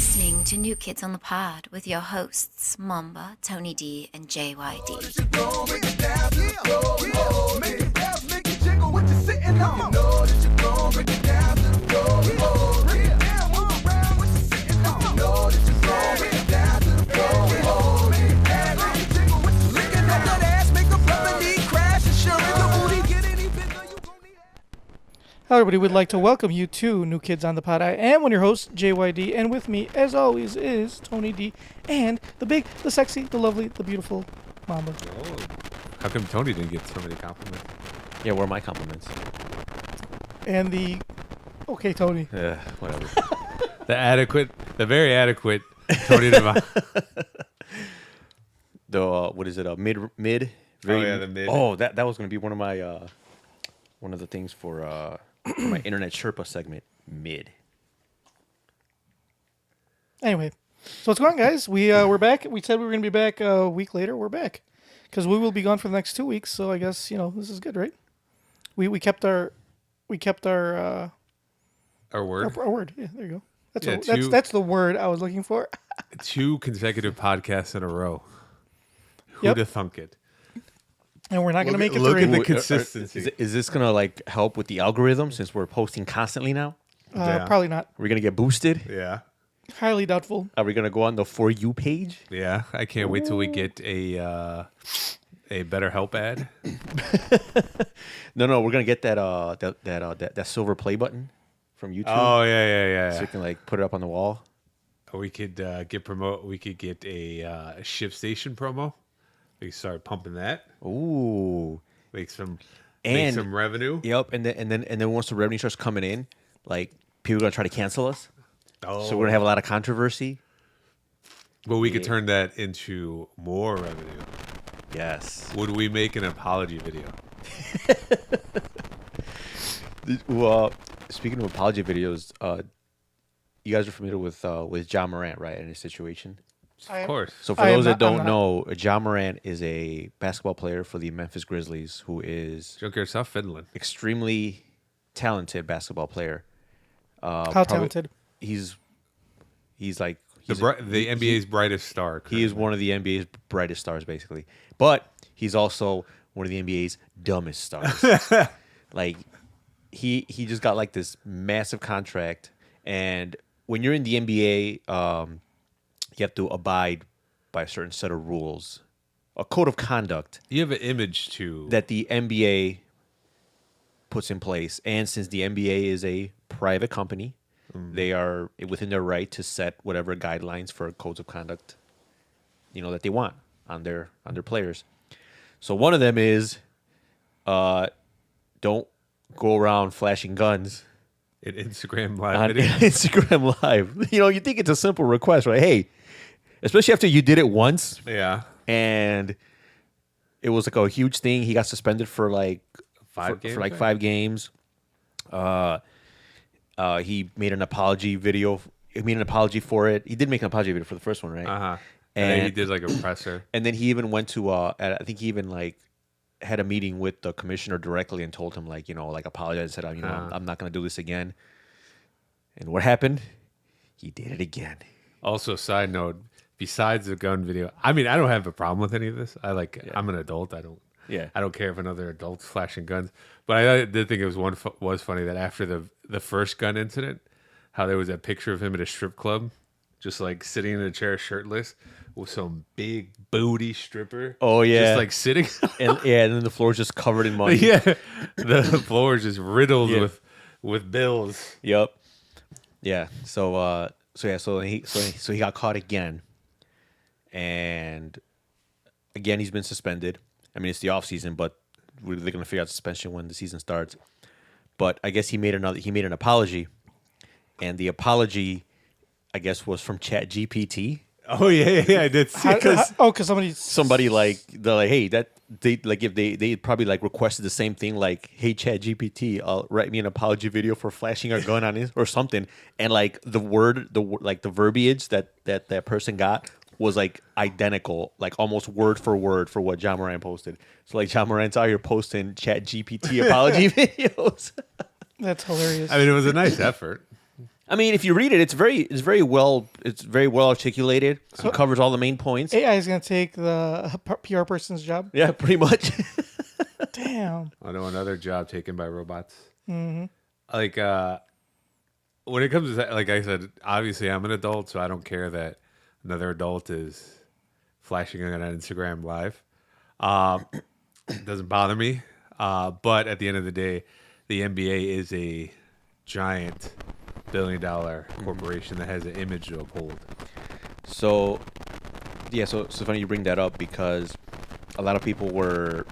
listening to New Kids on the Pod with your hosts, Momba, Tony D, and JYD. Hello, everybody. We'd like to welcome you to New Kids on the Pod. I am one of your hosts, JYD, and with me, as always, is Tony D, and the big, the sexy, the lovely, the beautiful Momba. Oh, how come Tony didn't get so many compliments? Yeah, where are my compliments? And the... Okay, Tony. Whatever. The very adequate Tony DeVos. What is it? Mid? The mid. Oh, that was going to be one of my... one of the things for my Internet Sherpa segment, mid. Anyway, so what's going on, guys? We're back. We said we were going to be back a week later. We're back. Because we will be gone for the next 2 weeks, so I guess, this is good, right? We kept our Our word. Our word. Yeah, there you go. Yeah, That's the word I was looking for. 2 consecutive podcasts in a row. Who'd Yep. have thunk it? And we're not going to make it Look three. at the consistency. Is this going to help with the algorithm since we're posting constantly now? Yeah. Probably not. Are we going to get boosted? Yeah. Highly doubtful. Are we going to go on the For You page? Yeah. I can't wait till we get a BetterHelp ad. No, we're going to get that silver play button from YouTube. Oh, yeah. So we can put it up on the wall. We could get a Ship Station promo. We could start pumping that. Ooh. Make some And revenue. Yep, and then once the revenue starts coming in, people are gonna try to cancel us. Oh. So we're gonna have a lot of controversy. But we could turn that into more revenue. Yes. Would we make an apology video? Well, speaking of apology videos, you guys are familiar with John Morant, right? In his situation. Of course. So for I am those that not- don't I'm know, John Morant is a basketball player for the Memphis Grizzlies who is Junkyard, South Finland. extremely talented basketball player. How talented? He's The NBA's brightest star. He is one of the NBA's brightest stars, basically. But he's also one of the NBA's dumbest stars. He just got this massive contract, and when you're in the NBA, you have to abide by a certain set of rules, a code of conduct. You have an image to that the NBA puts in place, and since the NBA is a private company, they are within their right to set whatever guidelines for codes of conduct, that they want on their players. So one of them is, don't go around flashing guns an Instagram live on video. Instagram Live. You think it's a simple request, right? Hey, especially after you did it once. Yeah. And it was a huge thing. He got suspended for 5 games. For 5 games. He made an apology video. He made an apology for it. He did make an apology video for the first one, right? Uh-huh. And then he did a presser. And then he even went to I think he even had a meeting with the commissioner directly and told him apologize, said I'm not going to do this again. And what happened? He did it again. Also, side note, besides the gun video, I don't have a problem with any of this. I'm an adult. I don't care if another adult's flashing guns. But I did think it was funny that after the first gun incident, how there was that picture of him at a strip club, just sitting in a chair shirtless with some big booty stripper. Oh yeah, just sitting. and then the floor is just covered in money. Yeah, the floor is just riddled with bills. Yep. Yeah. So he got caught again, and again he's been suspended. It's the off season, but they're going to figure out suspension when the season starts. But I guess he made an apology, and the apology, I guess, was from ChatGPT. Oh yeah, I did see. Because somebody hey, that they if they probably requested the same thing, hey ChatGPT, write me an apology video for flashing our gun on it or something, and the verbiage that person got was identical, almost word for word for what John Morant posted. So John Morant's out here posting ChatGPT apology videos. That's hilarious. It was a nice effort. I mean, if you read it, it's very well articulated. So it covers all the main points. AI is gonna take the PR person's job. Yeah, pretty much. Damn. I know another job taken by robots. Mm-hmm. Like when it comes to that, like I said, obviously I'm an adult, so I don't care that another adult is flashing on Instagram Live. It doesn't bother me. But at the end of the day, the NBA is a giant billion-dollar corporation that has an image to uphold. So, yeah, so it's funny you bring that up because a lot of people were,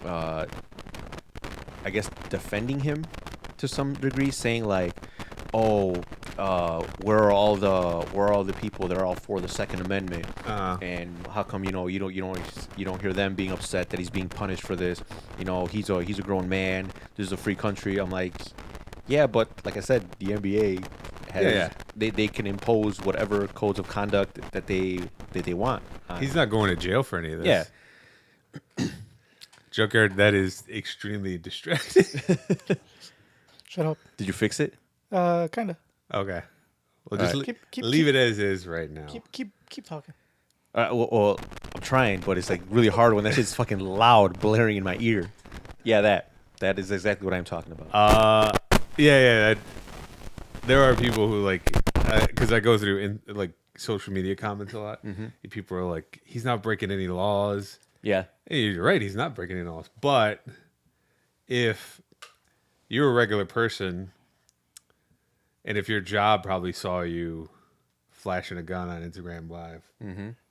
I guess, defending him to some degree, saying like, "Oh, where are all the people that are all for the Second Amendment? And how come you don't hear them being upset that he's being punished for this? You know, he's a grown man. This is a free country." I'm like, yeah, but like I said, the NBA has they can impose whatever codes of conduct that they want. He's not going to jail for any of this. Yeah. Joker, that is extremely distracting. Shut up. Did you fix it? Kind of. Okay. Well, just Keep- leave it as is right now. Keep talking. Well, I'm trying, but it's like really hard when that shit's fucking loud, blaring in my ear. Yeah, that is exactly what I'm talking about. Yeah. There are people who like, because I go through like social media comments a lot. Mm-hmm. And people are like, he's not breaking any laws. Yeah. Hey, you're right. He's not breaking any laws. But if you're a regular person, and if your job probably saw you flashing a gun on Instagram Live,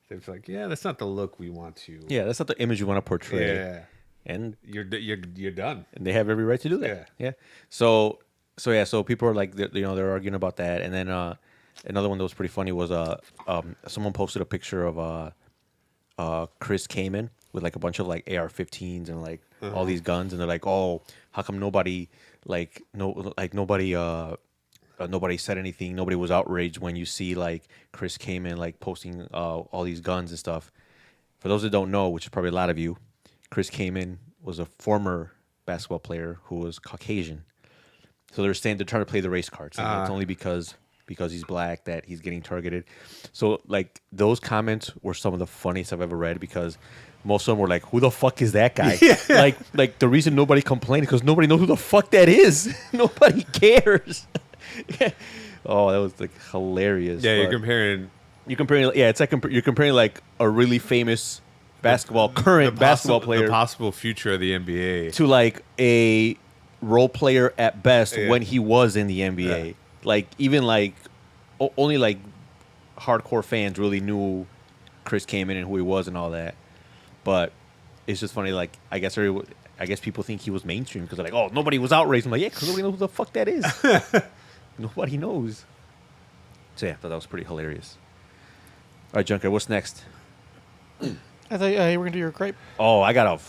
it's like, yeah, that's not the look we want to. Yeah, that's not the image you want to portray. Yeah. And You're done. and they have every right to do that. Yeah. So people are like, they're arguing about that. And then another one that was pretty funny was someone posted a picture of Chris Kaman with like a bunch of like AR-15s and like all these guns, and they're like, oh, how come nobody said anything? Nobody was outraged when you see like Chris Kaman like posting all these guns and stuff. For those that don't know, which is probably a lot of you, Chris Kaman was a former basketball player who was Caucasian. So they're trying to play the race card. Saying it's only because he's black that he's getting targeted. So like those comments were some of the funniest I've ever read, because most of them were like, who the fuck is that guy? Yeah. Like the reason nobody complained is because nobody knows who the fuck that is. Nobody cares. Oh, that was like hilarious. Yeah, you're comparing. Yeah, it's like you're comparing like a really famous current basketball player, the possible future of the NBA, to like a role player at best when he was in the NBA. Yeah. Like even like only like hardcore fans really knew Chris Kaman and who he was and all that. But it's just funny. Like I guess people think he was mainstream because they're like, oh, nobody was outraged. I'm like, yeah, because nobody knows who the fuck that is. Nobody knows. So yeah, I thought that was pretty hilarious. All right, Junker, what's next? I thought you were gonna do your gripe. Oh, I got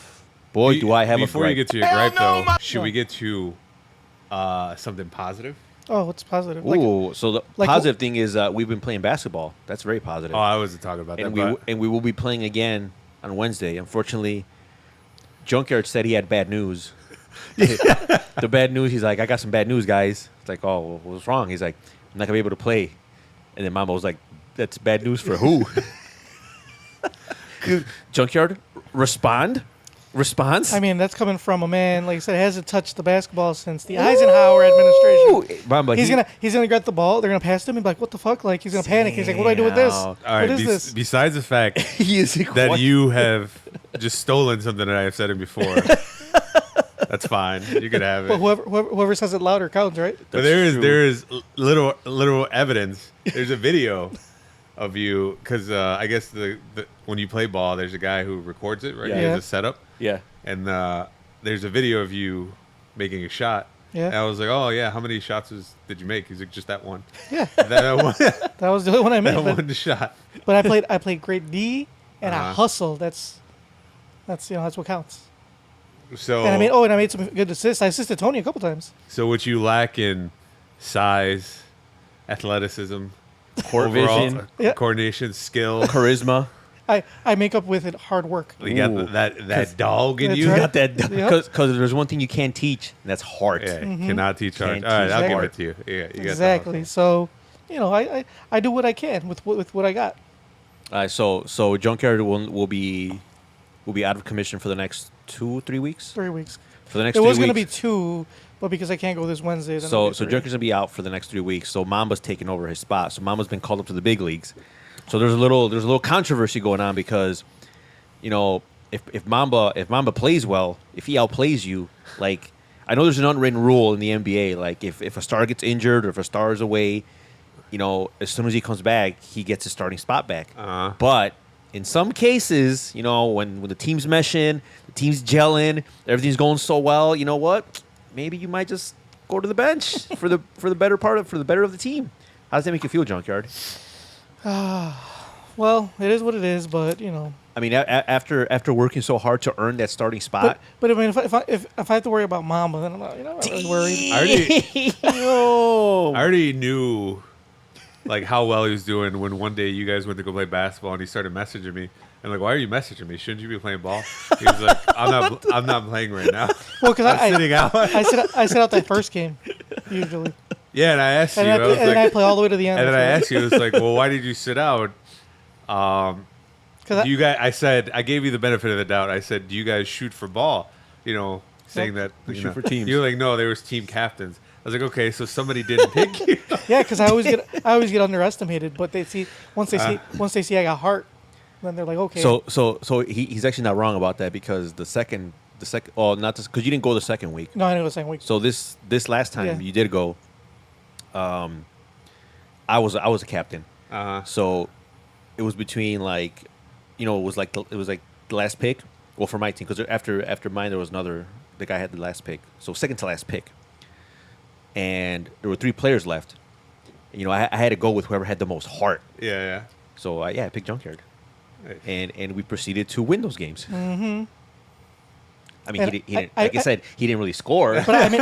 do I have a before gripe. you get to your gripe though, should we get to something positive? Oh, what's positive? Ooh, so the like positive thing is we've been playing basketball. That's very positive. Oh, I wasn't talking about and that. we will be playing again on Wednesday. Unfortunately, Junkyard said he had bad news. The bad news, he's like, I got some bad news, guys. It's like, oh, well, what's wrong? He's like, I'm not gonna be able to play. And then Mama was like, that's bad news for who? Junkyard, response. I mean, that's coming from a man, like I said, hasn't touched the basketball since the Eisenhower administration. Mama, he's gonna get the ball. They're gonna pass to him. And be like, what the fuck? Like he's gonna panic. He's like, what do I do with this? All right, what is this? Besides the fact that you have just stolen something that I have said it before, that's fine. You could have it. But whoever says it louder counts, right? But there is literal evidence. There's a video of you, because I guess the when you play ball, there's a guy who records it, right? Yeah. He has a setup. Yeah. And there's a video of you making a shot. Yeah. And I was like, oh yeah, how many shots did you make? He's like, just that one. Yeah. That one. That was the only one I made. That one shot. But I played great D and I hustled. That's that's what counts. So And I made some good assists. I assisted Tony a couple times. So what you lack in size, athleticism, Court overall, vision, Yeah. coordination, skill, charisma. I make up with it hard work. You got that dog in That's you. right. got that Yep. because there's one thing you can't teach, and that's heart. Yeah, cannot teach art. Can't All right, teach I'll give art. it to you. Yeah, you got that. Exactly. So, I do what I can with what I got. So Junkyard will be out of commission for the next 2-3 weeks. 3 weeks. For the next It 3 was weeks. going to be 2, but because I can't go this Wednesday, then So it'll be 3. Junkyard's gonna be out for the next 3 weeks. So Mamba's taking over his spot. So Mamba's been called up to the big leagues. So there's a little controversy going on because, if Momba plays well, if he outplays you, like I know there's an unwritten rule in the NBA, like if a star gets injured or if a star is away, as soon as he comes back, he gets his starting spot back. But in some cases, when the team's meshing, the team's gelling, everything's going so well, you know what? Maybe you might just go to the bench for the better of the team. How does that make you feel, Junkyard? Well, it is what it is, but I mean, after working so hard to earn that starting spot, But I mean, if I have to worry about Momba, then I'm not really worried. I already knew like how well he was doing when one day you guys went to go play basketball and he started messaging me. And like, why are you messaging me? Shouldn't you be playing ball? He was like, I'm not playing right now. Well, because I'm sitting out. I sit out that first game usually, Yeah, and I asked you, and I was then I like, play all the way to the end. and then I asked you, it was like, well, why did you sit out? Because You guys, I said, I gave you the benefit of the doubt. I said, do you guys shoot for ball? Saying that We shoot for teams. You were like, no, there was team captains. I was like, okay, so somebody didn't pick you. yeah, because I always get underestimated. But they see once they see I got heart, then they're like, okay. So he's actually not wrong about that because the second not because you didn't go the second week. No, I know the same week. So this last time Yeah. you did go, I was a captain. So it was between it was like the last pick. Well, for my team because after mine there was another. The guy had the last pick, so second to last pick, and there were 3 players left. I had to go with whoever had the most heart. Yeah. So I picked Junkyard, Nice. and we proceeded to win those games. Mm-hmm. I mean, And he didn't, I like I said, he didn't really score. But I mean,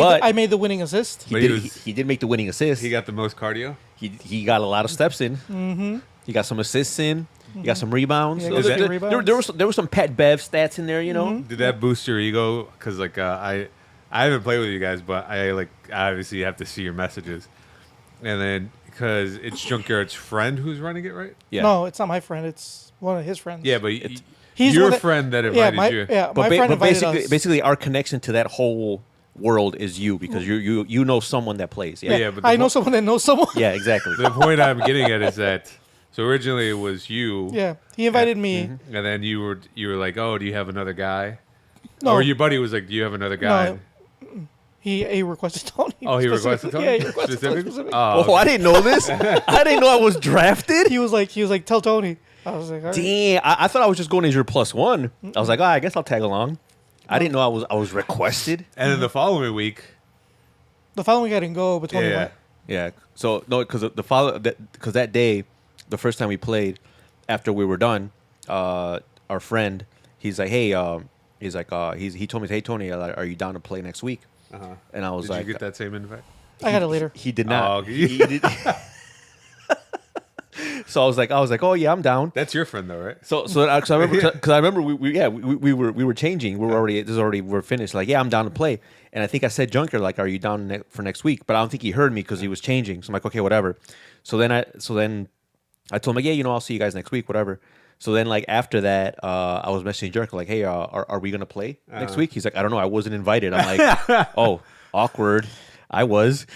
I made the winning assist. he But did. he was- He did make the winning assist. He got the most cardio. He got a lot of steps in. Mm-hmm. He got some assists in. He got some rebounds. Yeah, So got there, some there- rebounds. there was some Pat Bev stats in there. Did that boost your ego? Because I haven't played with you guys, but I obviously have to see your messages, and then because it's Junkyard's friend who's running it, right? Yeah. No, it's not my friend. It's one of his friends. Yeah, but He's your one that- friend that yeah, invited you. Yeah, But, my friend invited basically, us. basically, our connection to that whole world is you because you know someone that plays. Yeah. Yeah, but the I know po- someone that knows someone. Yeah. Exactly. The point I'm getting at is that so originally it was you, Yeah, he invited me. and then you were like, oh, do you have another guy? No. Or your buddy was like, do you have another guy? He requested Tony. Oh, he requested Tony? Yeah, he requested Tony Specifically? specifically. Oh, I didn't know this. I didn't know I was drafted. He was like, tell Tony. I was like, all right. Damn, I thought I was just going as your +1. I was like, I guess I'll tag along. I didn't know I was requested. and then the following week, The following week I didn't go, but Tony yeah, went. Yeah. So no, because because that day, the first time we played, after we were done, our friend, he's like, hey, he told me, hey Tony, are you down to play next week? And I was did like, you get that same invite? I got it later. he did not. Oh, okay. He did- So I was like, oh yeah, I'm down. That's your friend though, right? So I remember we were changing. We're finished. Like, yeah, I'm down to play. And I think I said Junker, like, are you down for next week? But I don't think he heard me because he was changing. So I'm like, okay, whatever. So then I told him, like, yeah, I'll see you guys next week, whatever. So then, like, after that, I was messaging Junker, like, hey, are we gonna play next week? He's like, I don't know, I wasn't invited. I'm like, oh, awkward. I was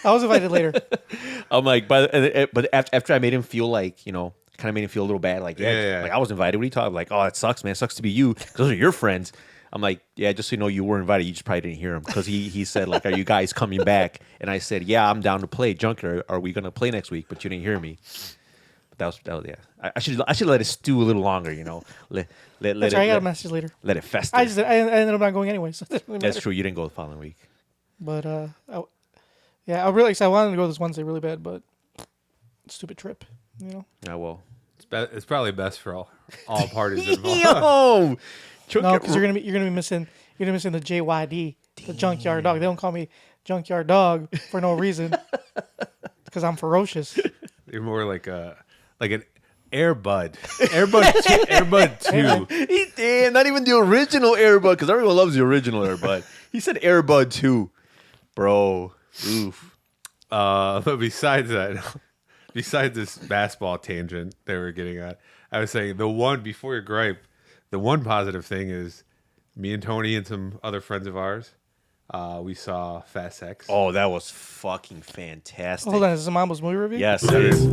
invited later. I'm like, but after I made him feel like, kind of made him feel a little bad. Like, Yeah. like I was invited. What are you talking? Like, oh, that sucks, man. It sucks to be you. Those are your friends. I'm like, yeah, just so you know, you were invited. You just probably didn't hear him because he said, like, are you guys coming back? And I said, yeah, I'm down to play. Junker, are we gonna play next week? But you didn't hear me. But that was yeah. I should let it stew a little longer. Let That's it. right. I got a message later. Let it fester. I ended up not going anyway. So it doesn't really That's matter. true. You didn't go the following week. But I really I wanted to go this Wednesday really bad, but stupid trip. Yeah, well. It's probably best for all parties involved. Yo, No, because you're gonna be missing the JYD, the junkyard dog. They don't call me junkyard dog for no reason. Because I'm ferocious. You're more like an Airbud. Airbud 2. He did. Not even the original Airbud, because everyone loves the original Airbud. He said Airbud 2. Bro. Oof. But besides that, besides this basketball tangent they were getting at, I was saying before your gripe, the one positive thing is me and Tony and some other friends of ours, we saw Fast X. Oh, that was fucking fantastic. Hold on, is this a Mamba's movie review? Yes, it is.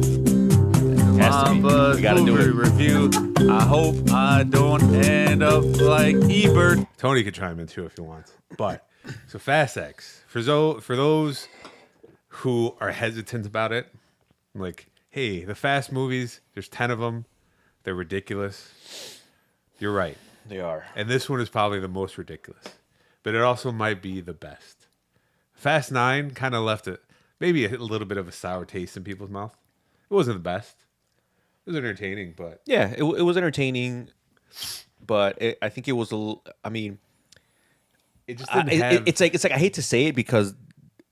Momba's We gotta do movie it. review. I hope I don't end up like Ebert. Tony could chime in too if he wants. But so Fast X, for those who are hesitant about it, like, hey, the Fast movies, there's 10 of them. They're ridiculous. You're right. They are. And this one is probably the most ridiculous. But it also might be the best. Fast 9 kind of left maybe a little bit of a sour taste in people's mouth. It wasn't the best. It was entertaining, but... Yeah, it was entertaining, but I think it was a little... I mean... It just didn't have... It's like I hate to say it because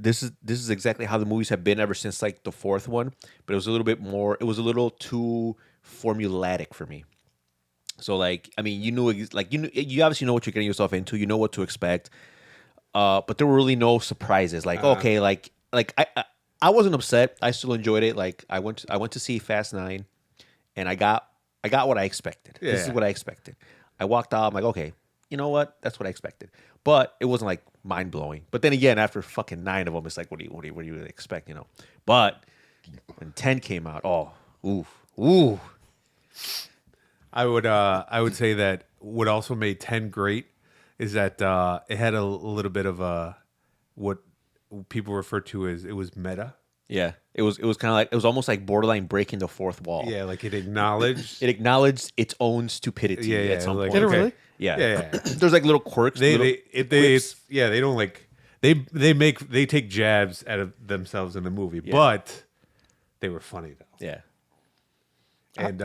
this is exactly how the movies have been ever since like the fourth one, but it was a little bit more... It was a little too formulatic for me. So like, I mean, you obviously know what you're getting yourself into. You know what to expect, but there were really no surprises. Like, okay, like I wasn't upset. I still enjoyed it. Like I went to see Fast 9, and I got what I expected. Yeah. This is what I expected. I walked out. I'm like, okay, you know what? That's what I expected. But it wasn't like mind blowing. But then again, after fucking 9 of them, it's like, what do you expect? You know. But when 10 came out, ooh. I would say that what also made 10 great is that it had a little bit of what people refer to as it was meta. Yeah, it was kind of like, it was almost like borderline breaking the fourth wall. Yeah, like it acknowledged its own stupidity. Yeah, at some like, point. Did it really? Yeah. There's like little quirks. They don't like they take jabs at themselves in the movie, but they were funny though. Yeah. And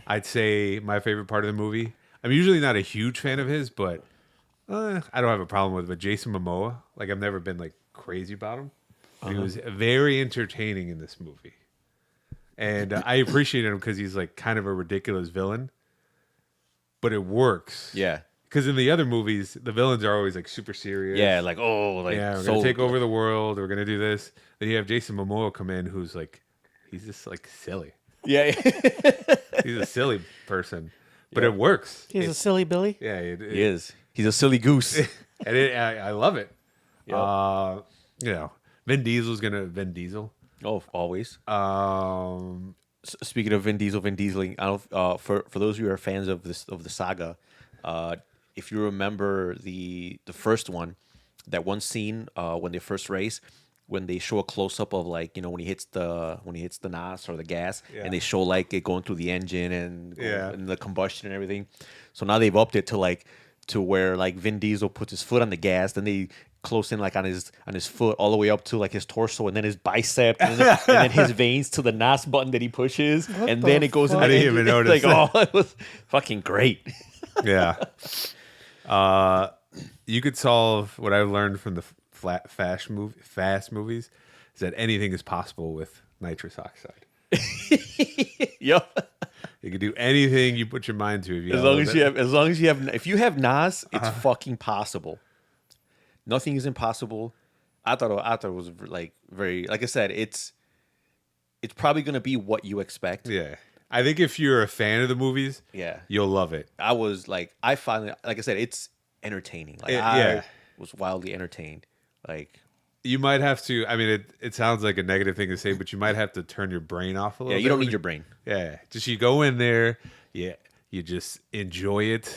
I'd say my favorite part of the movie. I'm usually not a huge fan of his, but I don't have a problem with it. But Jason Momoa, like I've never been like crazy about him. He was very entertaining in this movie, and I appreciate him because he's like kind of a ridiculous villain, but it works. Yeah. Because in the other movies, the villains are always like super serious. Yeah, like we're gonna take over the world. We're gonna do this. Then you have Jason Momoa come in, who's like, he's just like silly. Yeah. He's a silly person, but it works. He's a silly Billy. Yeah, He is. He's a silly goose. and I love it. Yep. Vin Diesel. Oh, always. Speaking of Vin Dieseling, I don't. For those of you who are fans of the saga, if you remember the first one, that one scene when they first race, when they show a close up of like when he hits the NOS or the gas, and they show like it going through the engine and the combustion and everything. So now they've upped it to where like Vin Diesel puts his foot on the gas, then they close in like on his foot all the way up to like his torso, and then his bicep, and then his veins to the NOS button that he pushes, and then it goes. I didn't even notice. Like, it was fucking great. Yeah. You could solve what I learned from the fast movies is that anything is possible with nitrous oxide. Yep. You can do anything you put your mind to. If you have NOS, it's fucking possible. Nothing is impossible. I thought it was like very, like I said, it's probably gonna be what you expect. Yeah. I think if you're a fan of the movies, you'll love it. I was like, I said, it's entertaining. Like I was wildly entertained. Like you might have to. I mean, it sounds like a negative thing to say, but you might have to turn your brain off a little. Yeah, you don't need your brain. Yeah, just you go in there. Yeah, you just enjoy it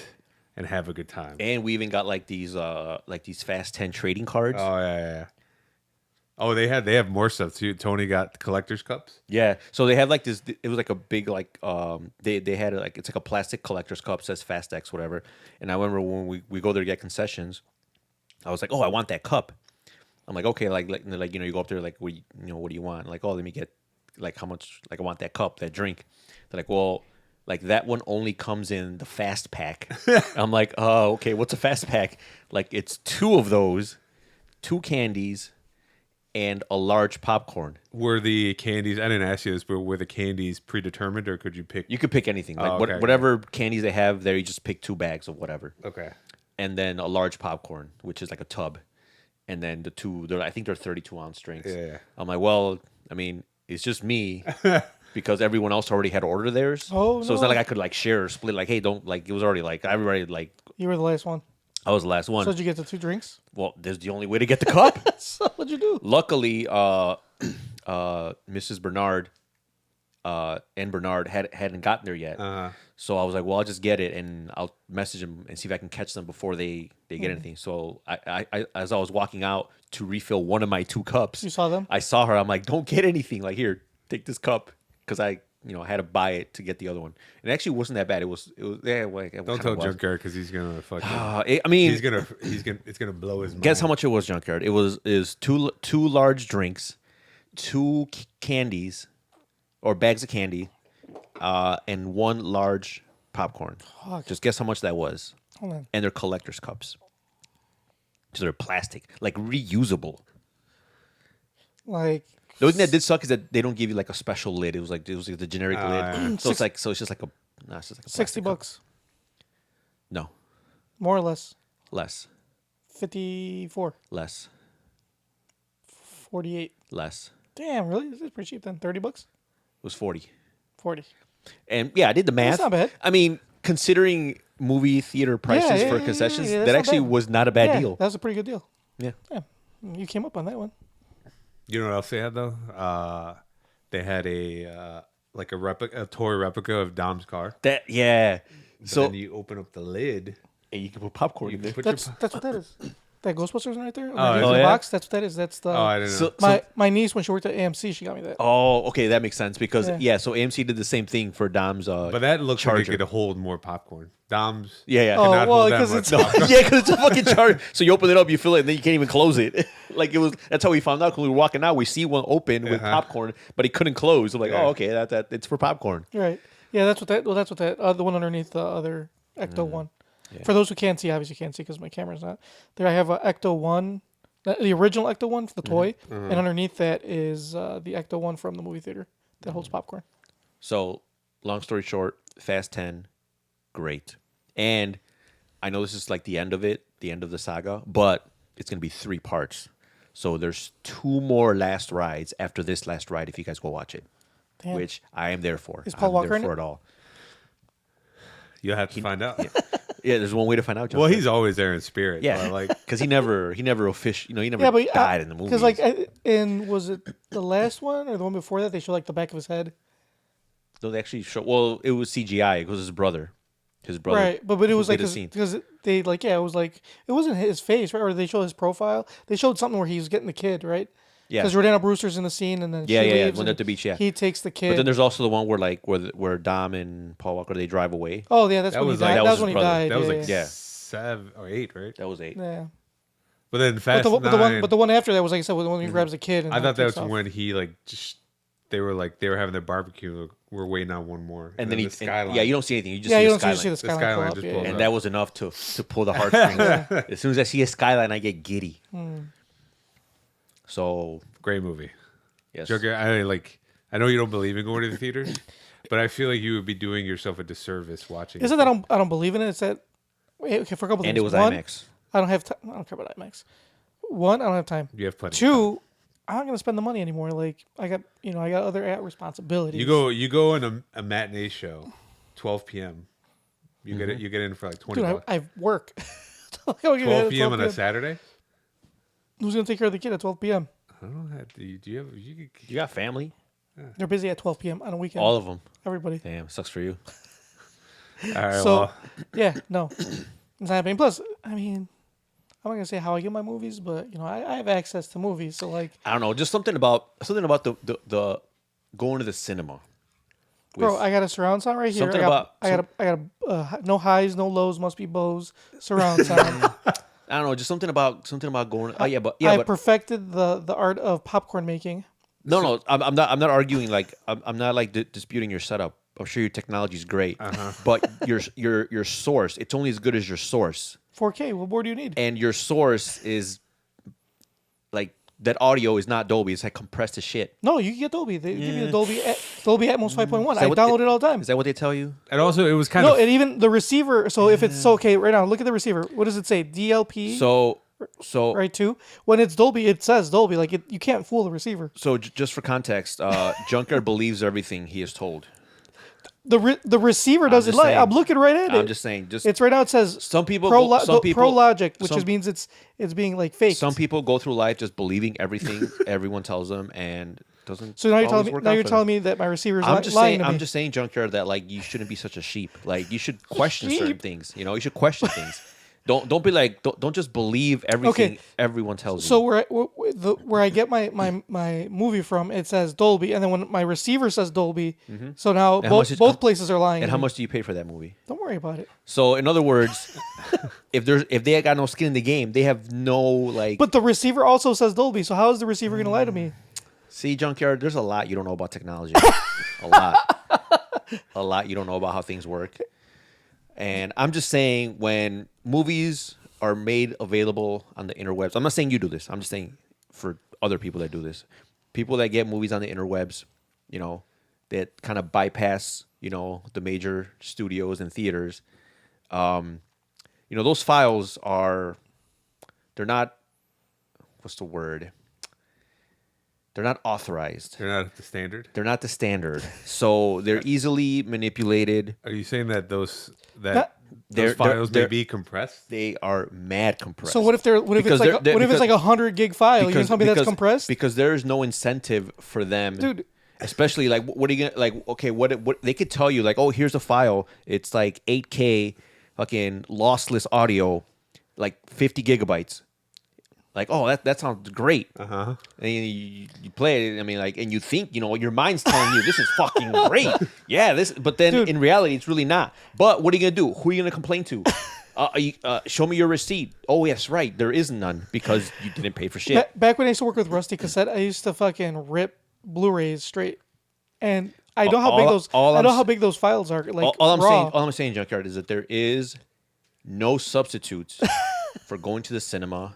and have a good time. And we even got like these Fast 10 trading cards. Oh yeah. Oh, they have more stuff too. Tony got collector's cups. Yeah, so they have like this. It was like a big like they had like it's like a plastic collector's cup, says Fast X whatever. And I remember when we go there to get concessions, I was like, oh, I want that cup. I'm like, okay, like you go up there like what do you want? Like, oh, let me get like how much, like I want that cup, that drink. They're like, well, like that one only comes in the fast pack. I'm like, oh, okay, what's a fast pack? Like it's 2 of those, 2 candies, and a large popcorn. Were the candies? I didn't ask you this, but were the candies predetermined, or could you pick? You could pick anything. Like okay, whatever candies they have there, you just pick 2 bags of whatever. Okay. And then a large popcorn, which is like a tub. And then the 2, I think they're 32-ounce drinks. Yeah. I'm like, well, I mean, it's just me because everyone else already had ordered theirs. Oh, so it's no. not like I could like share or split. Like, hey, don't like. It was already like everybody like. You were the last one. I was the last one. So did you get the 2 drinks? Well, there's the only way to get the cup. So what'd you do? Luckily, Mrs. Bernard and Bernard hadn't gotten there yet. So I was like, well, I'll just get it and I'll message them and see if I can catch them before they get anything. So I as I was walking out to refill one of my 2 cups, You saw them? I saw her. I'm like, don't get anything. Like, here, take this cup because I had to buy it to get the other one. And it actually wasn't that bad. It was yeah. Like, Don't tell Junkyard because he's gonna fucking. I mean, it's gonna blow his mind. guess how much it was, Junkyard? It was two large drinks, 2 candies, or bags of candy, and 1 large popcorn. Fuck. Just guess how much that was. Hold on. And they're collector's cups. So they're plastic, like reusable. Like, The only thing that did suck is that they don't give you like a special lid. It was like the generic lid. yeah. So it's just like a. Nah, it's just like a 60 plastic cup. bucks. No, More or less. less, 54. less, 48. less. Damn, really? This is pretty cheap then. 30 bucks? It was 40. 40. And yeah, I did the math. not bad. I mean, considering movie theater prices for concessions, that's that not actually bad. was not a bad Yeah, deal. That was a pretty good deal. Yeah. Yeah. You came up on that one. You know what else they had though? They had a toy replica of Dom's car. That yeah. But So then you open up the lid. and you can put popcorn in there. Put That's what that is. That Ghostbusters one right there? Oh, in is the it? box? That's what that is. That's the. Oh, I didn't know. So, my niece, when she worked at AMC, she got me that. oh, okay, that makes sense because Yeah. so AMC did the same thing for Dom's. But that looks Charger. like it could hold more popcorn. Dom's. Yeah. Oh, cannot well, hold that because much it's- No, popcorn. yeah, because it's a fucking charger. So you open it up, you fill it, and then you can't even close it. Like it was. That's how we found out. Because we were walking out, we see one open with popcorn, but it couldn't close. I'm like, Yeah. oh, okay, that it's for popcorn. Right. Yeah, that's what that. Well, that's what that. The one underneath the other Ecto one. Yeah. For those who can't see, obviously can't see because my camera's not there. I have a Ecto one, the original Ecto one for the toy, and underneath that is the Ecto one from the movie theater that holds popcorn. So, long story short, Fast 10, great. And I know this is like the end of it, the end of the saga, but it's going to be 3 parts. So there's 2 more last rides after this last ride if you guys go watch it, Damn. which I am there for. Is Paul I'm Walker there in for it? it all. You'll have to find out. Yeah, there's one way to find out. Well, John. he's always there in spirit. yeah, but, like because he never officially, he never Yeah, but died in the movie. because in was it the last one or the one before that? They show like the back of his head. no, they actually show. Well, it was CGI. It was his brother. His brother. Right, but it was did like a scene. because they like it was like it wasn't his face, right? Or they showed his profile. They showed something where he was getting the kid, right? Yeah. Because Jordana Brewster's in the scene, and then Yeah, she yeah, leaves when and they're at the beach, yeah. he takes the kid. But then there's also the one where where Dom and Paul Walker they drive away. oh yeah, that's That when he was died. like- That that was was when he his brother. died. that was yeah, like yeah. 7 or 8, right? That was 8. Yeah. But then But Fast the, 9. but the one after that was like I said, the one he grabs a kid. And I thought that was takes off. when he like just they were having their barbecue. We're waiting on one more, And then he, the skyline. yeah, you don't see anything. You just Yeah, see you the don't skyline. see the skyline, skyline pull up, just yeah, pulls yeah. And that was enough to pull the heartstrings. As soon as I see a skyline, I get giddy. So Great movie. yes, Joker, I know you don't believe in going to the theaters, but I feel like you would be doing yourself a disservice watching. Is it that I don't believe in it? It's that wait, okay for a couple and things. it was One, IMAX. I don't have time. I don't care about IMAX. One, I don't have time. You have plenty. 2, I'm not gonna spend the money anymore. Like I got other responsibilities. You go in a matinee show, 12 p.m. You get in for like 20 Dude, bucks. I work. 12 p.m. on a Saturday. Who's gonna take care of the kid at 12 p.m.? I don't know. Do you have You got family? They're busy at 12 p.m. on a weekend. All of them. Everybody. Damn, sucks for you. all right, So well, yeah, no, it's not happening. Plus, I mean, I'm not gonna say how I get my movies, but I have access to movies. So like, I don't know, just something about the going to the cinema. bro, with- I got a surround sound right here. Something I got no highs, no lows, must be bows surround sound. I don't know, just something about going. Oh yeah, but I perfected the art of popcorn making. no, I'm not arguing. Like I'm not like disputing your setup. I'm sure your technology is great, but your source, it's only as good as your source, 4K. What more do you need? and your source is like that audio is not Dolby. It's like compressed as shit. No, you can get Dolby. They give you the Dolby Atmos 5.1. I what download it all the time. Is that what they tell you? And also, it was kind No, of and even the receiver. So if it's okay, right now, look at the receiver. What does it say? DLP. So right too. When it's Dolby, it says Dolby. Like you can't fool the receiver. So just for context, Junkyard believes everything he is told. The receiver doesn't lie. I'm looking right at it. I'm just saying. It's right now. It says some people Pro Logic, which just means it's being like fake. Some people go through life just believing everything everyone tells them and doesn't. So now you're telling me that my receiver is lying to me. I'm just saying, Junkyard, that like you shouldn't be such a sheep. Like you should question certain things. You know, you should question things. Don't be like don't just believe everything everyone tells you. So where I get my movie from, it says Dolby, and then when my receiver says Dolby, so now both places are lying. And how much do you pay for that movie? Don't worry about it. So in other words, if they got no skin in the game, they have no like. But the receiver also says Dolby, so how is the receiver going to lie to me? See, Junkyard, there's a lot you don't know about technology. A lot you don't know about how things work. And I'm just saying, when movies are made available on the interwebs, I'm not saying you do this. I'm just saying for other people that do this. People that get movies on the interwebs, you know, that kind of bypass, you know, the major studios and theaters. You know, those files they're not, what's the word? They're not authorized. they're not the standard. They're not the standard. So they're easily manipulated. Are you saying that those They're- files may they're- be compressed? They are mad compressed. So what if it's like a 100 gig file? You're gonna tell me that's compressed? Because there is no incentive for them, Dude. Especially like, what are you gonna like? Okay, what they could tell you like, oh, here's a file. It's like 8K, fucking lossless audio, like 50 gigabytes. Like, oh, that sounds great. And you play it. I mean, like, and you think, you know, your mind's telling you this is fucking great. Yeah, this. But then in reality, it's really not. But what are you gonna do? Who are you gonna complain to? Show me your receipt. Oh, yes, right. There is none because you didn't pay for shit. Back when I used to work with Rusty Cassette, I used to fucking rip Blu-rays straight, and I know how big those files are. Like all I'm saying, Junkyard, is that there is no substitutes for going to the cinema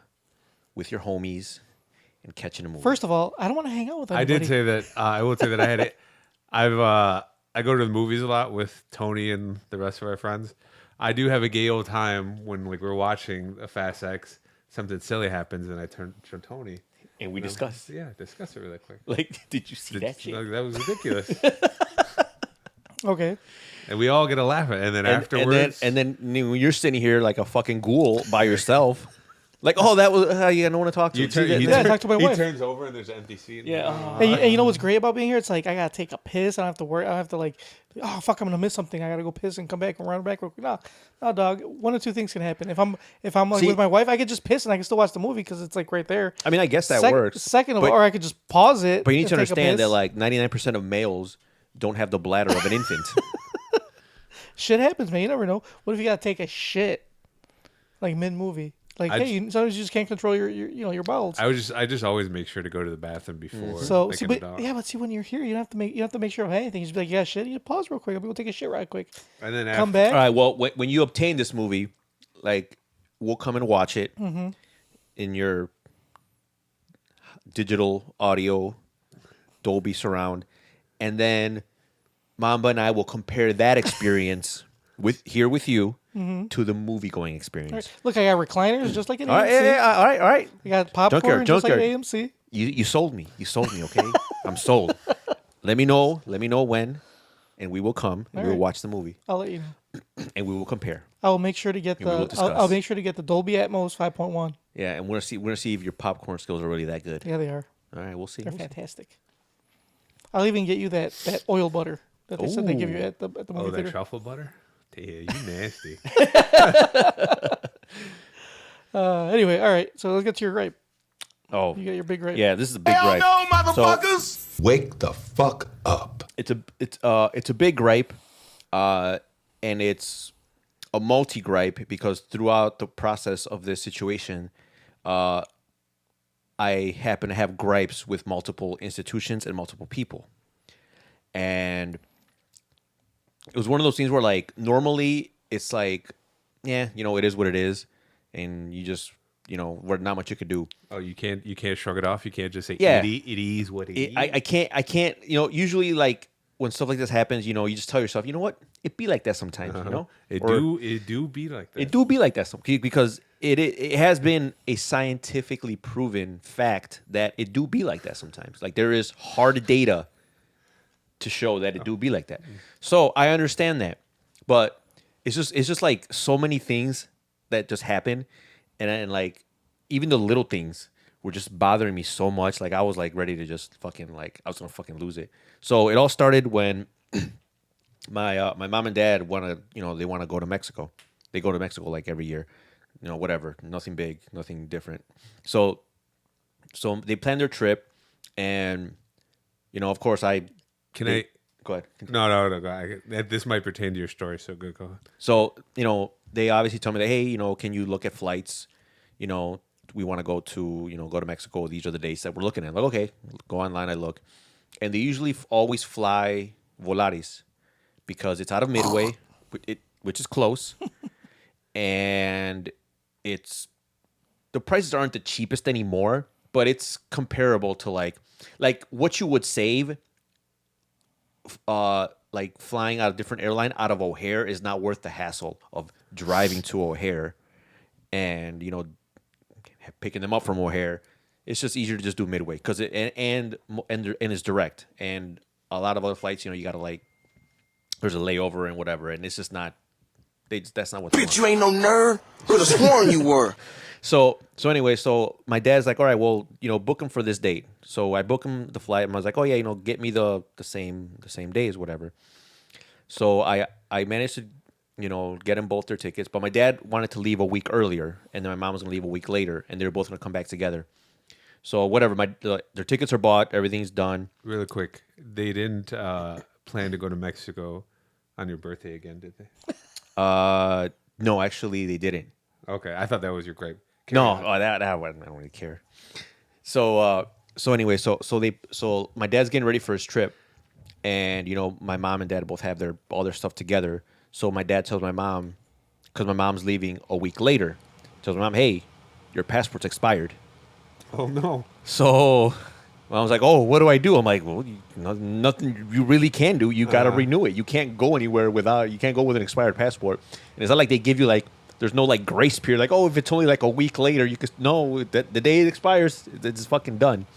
with your homies and catching a movie. First of all, I don't want to hang out with anybody. I did say that. I will say that I had it. I go to the movies a lot with Tony and the rest of our friends. I do have a gay old time when like we're watching a Fast X, something silly happens, and I turn to Tony. And we discuss. Discuss it really quick. Like, did you see that shit? That was ridiculous. Okay. And we all get a laugh at it. And then afterwards. And then when you're sitting here like a fucking ghoul by yourself. Like, oh, that was how you don't want to talk to I talked to my wife. He turns over and there's an empty seat. Yeah. And you know what's great about being here? It's like I gotta take a piss. I don't have to worry. I don't have to like, oh fuck, I'm gonna miss something. I gotta go piss and come back and run back real quick. No, dog. One or two things can happen. If I'm like with my wife, I could just piss and I can still watch the movie because it's like right there. I mean, I guess that works. Second of all, or I could just pause it. But you need to understand that like 99% of males don't have the bladder of an infant. Shit happens, man. You never know. What if you gotta take a shit like mid movie? Like, sometimes you just can't control your bowels. I just always make sure to go to the bathroom before. But see, when you're here, you don't have to make sure of anything. You just be like, yeah, shit. You pause real quick. I'm gonna go take a shit right quick. And then come back. All right. Well, when you obtain this movie, like, we'll come and watch it in your digital audio Dolby surround, and then Momba and I will compare that experience with you. To the movie going experience. Right. Look, I got recliners just like an AMC. All right. I got popcorn just like AMC. You sold me. Okay? I'm sold. Let me know when, and we will come and we will watch the movie. I'll let you know. And we will compare. I will make sure to get I'll make sure to get the Dolby Atmos 5.1. Yeah, and we're gonna see if your popcorn skills are really that good. Yeah, they are. All right, we'll see. They're fantastic. I'll even get you that oil butter that they said they give you at the movie theater. That truffle butter? Yeah, you nasty. Anyway, all right. So let's get to your gripe. Oh, you got your big gripe. Yeah, this is a big gripe. No, motherfuckers! So, wake the fuck up. It's a big gripe, and it's a multi gripe because throughout the process of this situation, I happen to have gripes with multiple institutions and multiple people, and it was one of those things where, like, normally it's like, yeah, you know, it is what it is, and you just where not much you could do. Oh, you can't shrug it off. You can't just say Yeah. it is what it is. I can't. Usually like when stuff like this happens, you just tell yourself, you know what, it be like that sometimes. It do be like that. It do be like that because it has been a scientifically proven fact that it do be like that sometimes. Like there is hard data to show that it do be like that. So I understand that, but it's just like so many things that just happen, and like even the little things were just bothering me so much. Like I was like ready to just fucking I was gonna fucking lose it. So it all started when my mom and dad they want to go to Mexico. They go to Mexico like every year, whatever, nothing big, nothing different. So they planned their trip, and of course I Go ahead. No. Go ahead. This might pertain to your story, so good. Go ahead. So they obviously told me that, hey, can you look at flights? We want to go to Mexico. These are the dates that we're looking at. Like, okay, go online. I look, and they usually always fly Volaris because it's out of Midway, which is close, and the prices aren't the cheapest anymore, but it's comparable to like what you would save. Like flying out a different airline out of O'Hare is not worth the hassle of driving to O'Hare and picking them up from O'Hare. It's just easier to just do Midway because and it's direct, and a lot of other flights you gotta there's a layover and whatever, and it's just not that's not what they want. You ain't no nerd. Could have sworn you were. So anyway, my dad's like, all right, well, book him for this date. So I book him the flight, and I was like, oh yeah, get me the same days, whatever. So I managed to, get them both their tickets, but my dad wanted to leave a week earlier, and then my mom was gonna leave a week later, and they were both gonna come back together. So whatever, their tickets are bought, everything's done. Really quick, they didn't plan to go to Mexico on your birthday again, did they? No, actually, they didn't. Okay, I thought that was your gripe. No, that I don't really care. So anyway, so my dad's getting ready for his trip, and my mom and dad both have all their stuff together. So my dad tells my mom, because my mom's leaving a week later, tells my mom, hey, your passport's expired. Oh no. So I was like, oh, what do I do? I'm like, well, nothing you really can do. You got to renew it. You can't go anywhere you can't go with an expired passport. And it's not like they give you there's no grace period. Like, oh, if it's only a week later, you could, no, the day it expires, it's fucking done.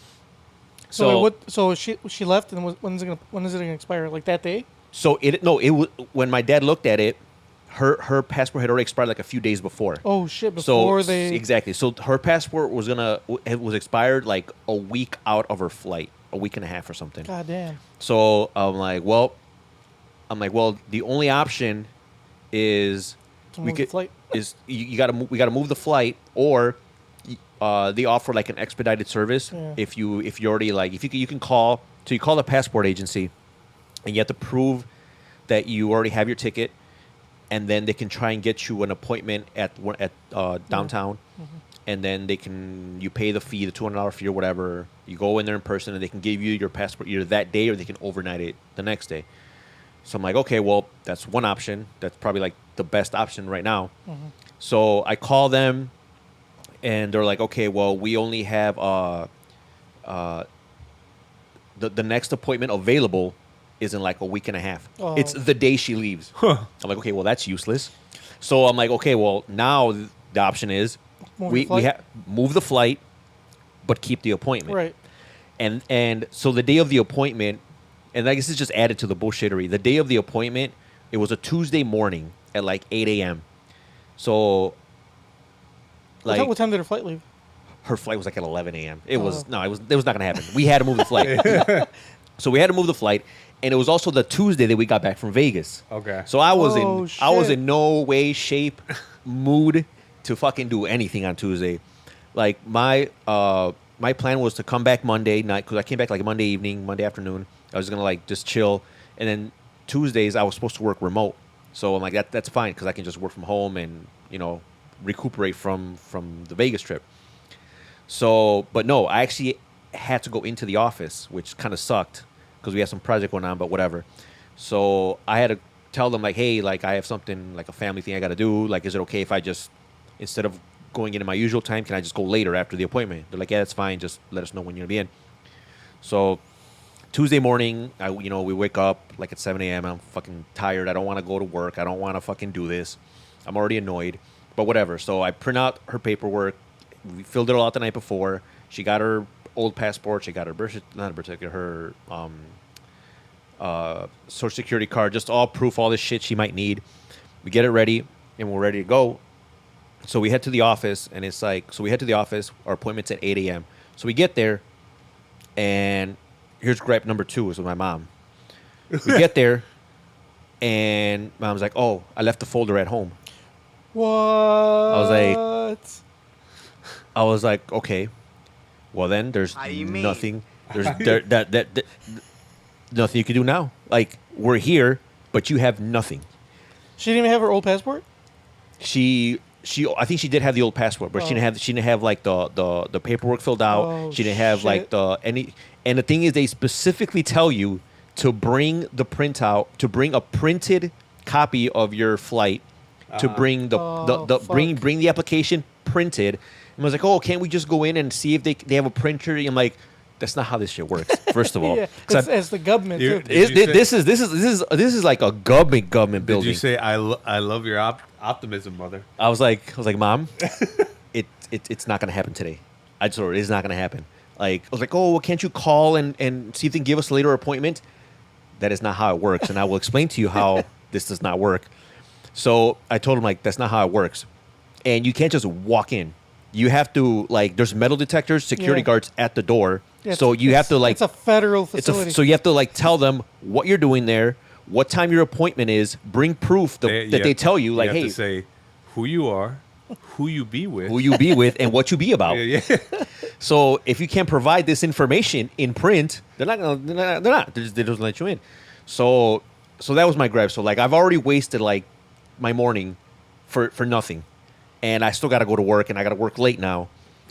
So she left, and when is it gonna expire? Like that day? So it was when my dad looked at it, her passport had already expired a few days before. Oh shit! Exactly. So her passport was expired a week out of her flight, a week and a half or something. God damn. So I'm like, well, the only option is the flight. we gotta move the flight, or they offer an expedited service. Yeah. If you already you can call the passport agency, and you have to prove that you already have your ticket, and then they can try and get you an appointment at downtown, and then you pay the fee, the $200 fee or whatever. You go in there in person, and they can give you your passport either that day, or they can overnight it the next day. So I'm like, okay, well, that's one option. That's probably the best option right now. Mm-hmm. So I call them, and they're like, okay, well, we only have the next appointment available is in a week and a half. Oh. It's the day she leaves. Huh. I'm like, okay, well, that's useless. So I'm like, okay, well, now the option is we move the flight, but keep the appointment. Right. And so the day of the appointment, and I guess it's just added to the bullshittery. The day of the appointment, it was a Tuesday morning at 8 a.m. So, what time did her flight leave? Her flight was at 11 a.m. It was not going to happen. We had to move the flight. So we had to move the flight, and it was also the Tuesday that we got back from Vegas. Okay. So I was in no way, shape, mood to fucking do anything on Tuesday. My plan was to come back Monday night, because I came back Monday evening, Monday afternoon. I was gonna just chill, and then Tuesdays I was supposed to work remote. So I'm like, that's fine, because I can just work from home and recuperate from the Vegas trip. So, but no, I actually had to go into the office, which kind of sucked because we had some project going on, but whatever. So I had to tell them hey, I have something, a family thing I got to do. Is it okay if I just, instead of going in at my usual time? Can I just go later after the appointment? They're like, yeah, that's fine. Just let us know when you're gonna be in. So Tuesday morning, we wake up like at 7 a.m. I'm fucking tired. I don't want to go to work. I don't want to fucking do this. I'm already annoyed, but whatever. So I print out her paperwork. We filled it all out the night before. She got her old passport. She got her her social security card, just all proof, all this shit she might need. We get it ready, and we're ready to go. So we head to the office, and it's like, our appointment's at 8 a.m. So we get there, and here's gripe number 2 is with my mom. We get there, and mom's like, oh, I left the folder at home. What? I was like, okay. Well, then there's nothing. There's nothing you can do now. Like, we're here, but you have nothing. She didn't even have her old passport? I think she did have the old passport, but she didn't have like the paperwork filled out. She didn't have like any. And the thing is, they specifically tell you to bring the printout, to bring a printed copy of your flight, to bring bring the application printed. And I was like, oh, can't we just go in and see if they have a printer? And I'm like, that's not how this shit works. First of all, yeah, it's the government too. This is like a government building. Did you say I love your optimism, mother? I was like, Mom, it's not gonna happen today. I just told her it's not gonna happen. Like, I was like, oh, well, can't you call and see if they can give us a later appointment? That is not how it works, and I will explain to you how this does not work. So I told him, like, that's not how it works, and you can't just walk in. You have to, like, there's metal detectors, security guards at the door. Yeah, so you have to, like... It's a federal facility. So you have to, like, tell them what you're doing there, what time your appointment is, bring proof that they tell you, like, you have hey... to say who you are, who you be with. And what you be about. Yeah. So if you can't provide this information in print, they're not. They just let you in. So that was my gripe. So, like, I've already wasted, like, my morning for nothing. And I still got to go to work, and I got to work late now.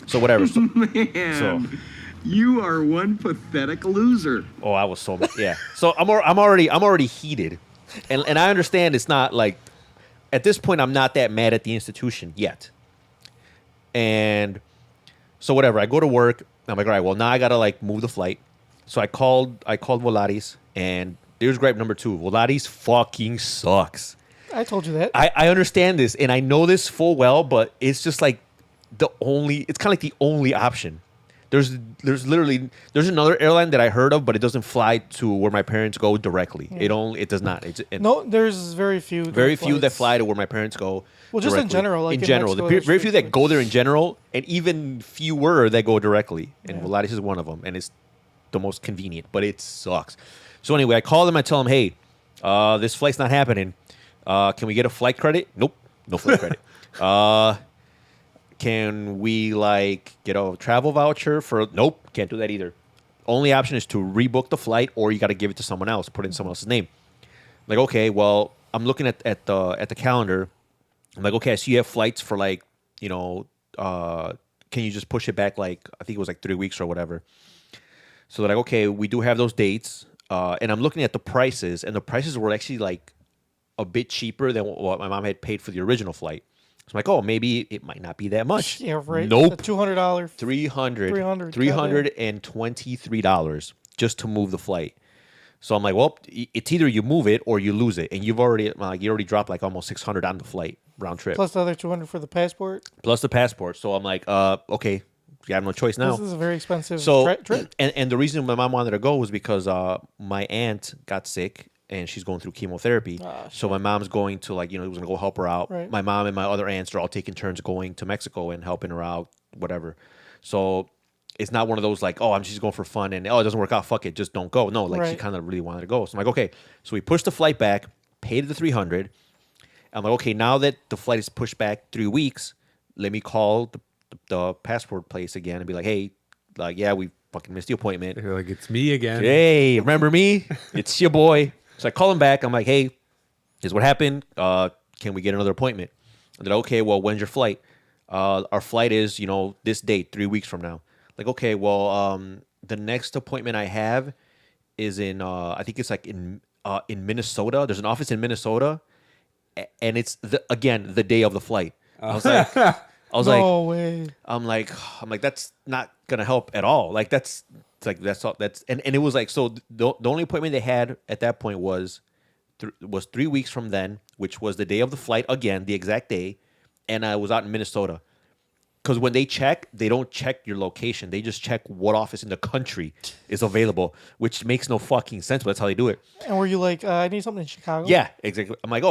So whatever. So, Man, you are one pathetic loser. Oh, I was so mad. Yeah. So I'm already heated, and I understand it's not like at this point I'm not that mad at the institution yet. And so whatever. I go to work. I'm like, all right. Well, now I gotta like move the flight. So I called Volaris, and there's gripe number 2. Volaris fucking sucks. I told you that. I understand this, and I know this full well, but it's just like it's kind of like the only option. There's another airline that I heard of, but it doesn't fly to where my parents go directly. Yeah. It does not. No, there's very few. Very few that fly to where my parents go. Well, just in general, like in general, Mexico, very few that go there in general, and even fewer that go directly. And Volaris is one of them, and it's the most convenient, but it sucks. So anyway, I call them. I tell them, hey, this flight's not happening. Can we get a flight credit? Nope, no flight credit. Can we like get a travel voucher for? Nope, can't do that either. Only option is to rebook the flight, or you got to give it to someone else, put it in someone else's name. Like, okay, well, I'm looking at the calendar. I'm like, okay, so you have flights for like, can you just push it back like I think it was like 3 weeks or whatever. So they're like, okay, we do have those dates, and I'm looking at the prices, and the prices were actually like a bit cheaper than what my mom had paid for the original flight. So I'm like, oh, maybe it might not be that much. Yeah, right. Nope. $200. $323 just to move the flight. So I'm like, well, it's either you move it or you lose it, and you already dropped like almost $600 on the flight round trip. Plus the other $200 for the passport. Plus the passport. So I'm like, okay, you have no choice now. This is a very expensive trip. And the reason my mom wanted to go was because my aunt got sick. And she's going through chemotherapy. So my mom's going to was going to go help her out. Right. My mom and my other aunts are all taking turns going to Mexico and helping her out, whatever. So it's not one of those like, oh, she's going for fun and, oh, it doesn't work out, fuck it, just don't go. No, like she kind of really wanted to go. So I'm like, okay. So we pushed the flight back, paid the $300. I'm like, okay, now that the flight is pushed back 3 weeks, let me call the passport place again and be like, hey, like, yeah, we fucking missed the appointment. You're like, it's me again. Hey, remember me? It's your boy. So I call him back. I'm like, hey, here's what happened. Can we get another appointment? And they're like, okay, well, when's your flight? Our flight is, this date, 3 weeks from now. Like, okay, well, the next appointment I have is in, I think it's like in Minnesota. There's an office in Minnesota, and it's, the day of the flight. I was like, I was no way. I'm like, that's not gonna help at all. Like that's all. And it was like, so the only appointment they had at that point was 3 weeks from then, which was the day of the flight again, the exact day, and I was out in Minnesota. Because when they check, they don't check your location. They just check what office in the country is available, which makes no fucking sense, but that's how they do it. And were you like, I need something in Chicago? Yeah, exactly. I'm like,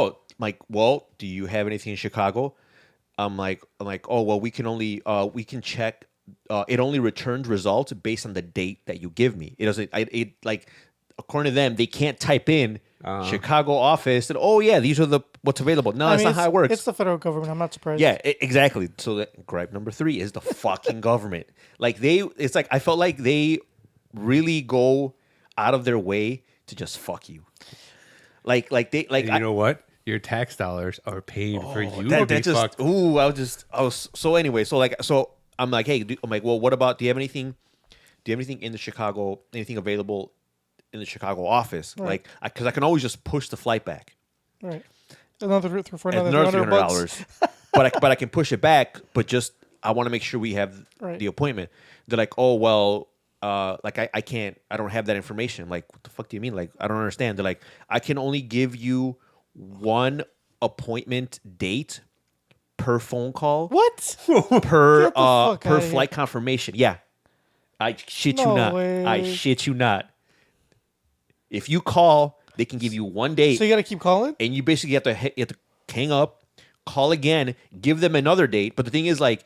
well, do you have anything in Chicago? I'm like, oh, well, we can check. It only returns results based on the date that you give me. It doesn't. Like, according to them, they can't type in Chicago office and these are what's available. No, that's not how it works. It's the federal government. I'm not surprised. Yeah, exactly. So gripe number 3 is the fucking government. Like it's like I felt like they really go out of their way to just fuck you. Like they like. You know what? Your tax dollars are paid for you that, to be that just, fucked. Ooh, I was so anyway. So I'm like, hey, I'm like, well, what about? Do you have anything in the Chicago? Anything available in the Chicago office? Right. Like, because I can always just push the flight back. Right. Another $300. $300. but I can push it back. But just I want to make sure we have the appointment. They're like, oh well, like I can't. I don't have that information. I'm like, what the fuck do you mean? Like, I don't understand. They're like, I can only give you one appointment date per phone call. What? Per fuck outta flight confirmation. Yeah. I shit you No not. way. I shit you not. If you call, they can give you one date. So you got to keep calling? And you basically have to hang up, call again, give them another date. But the thing is, like,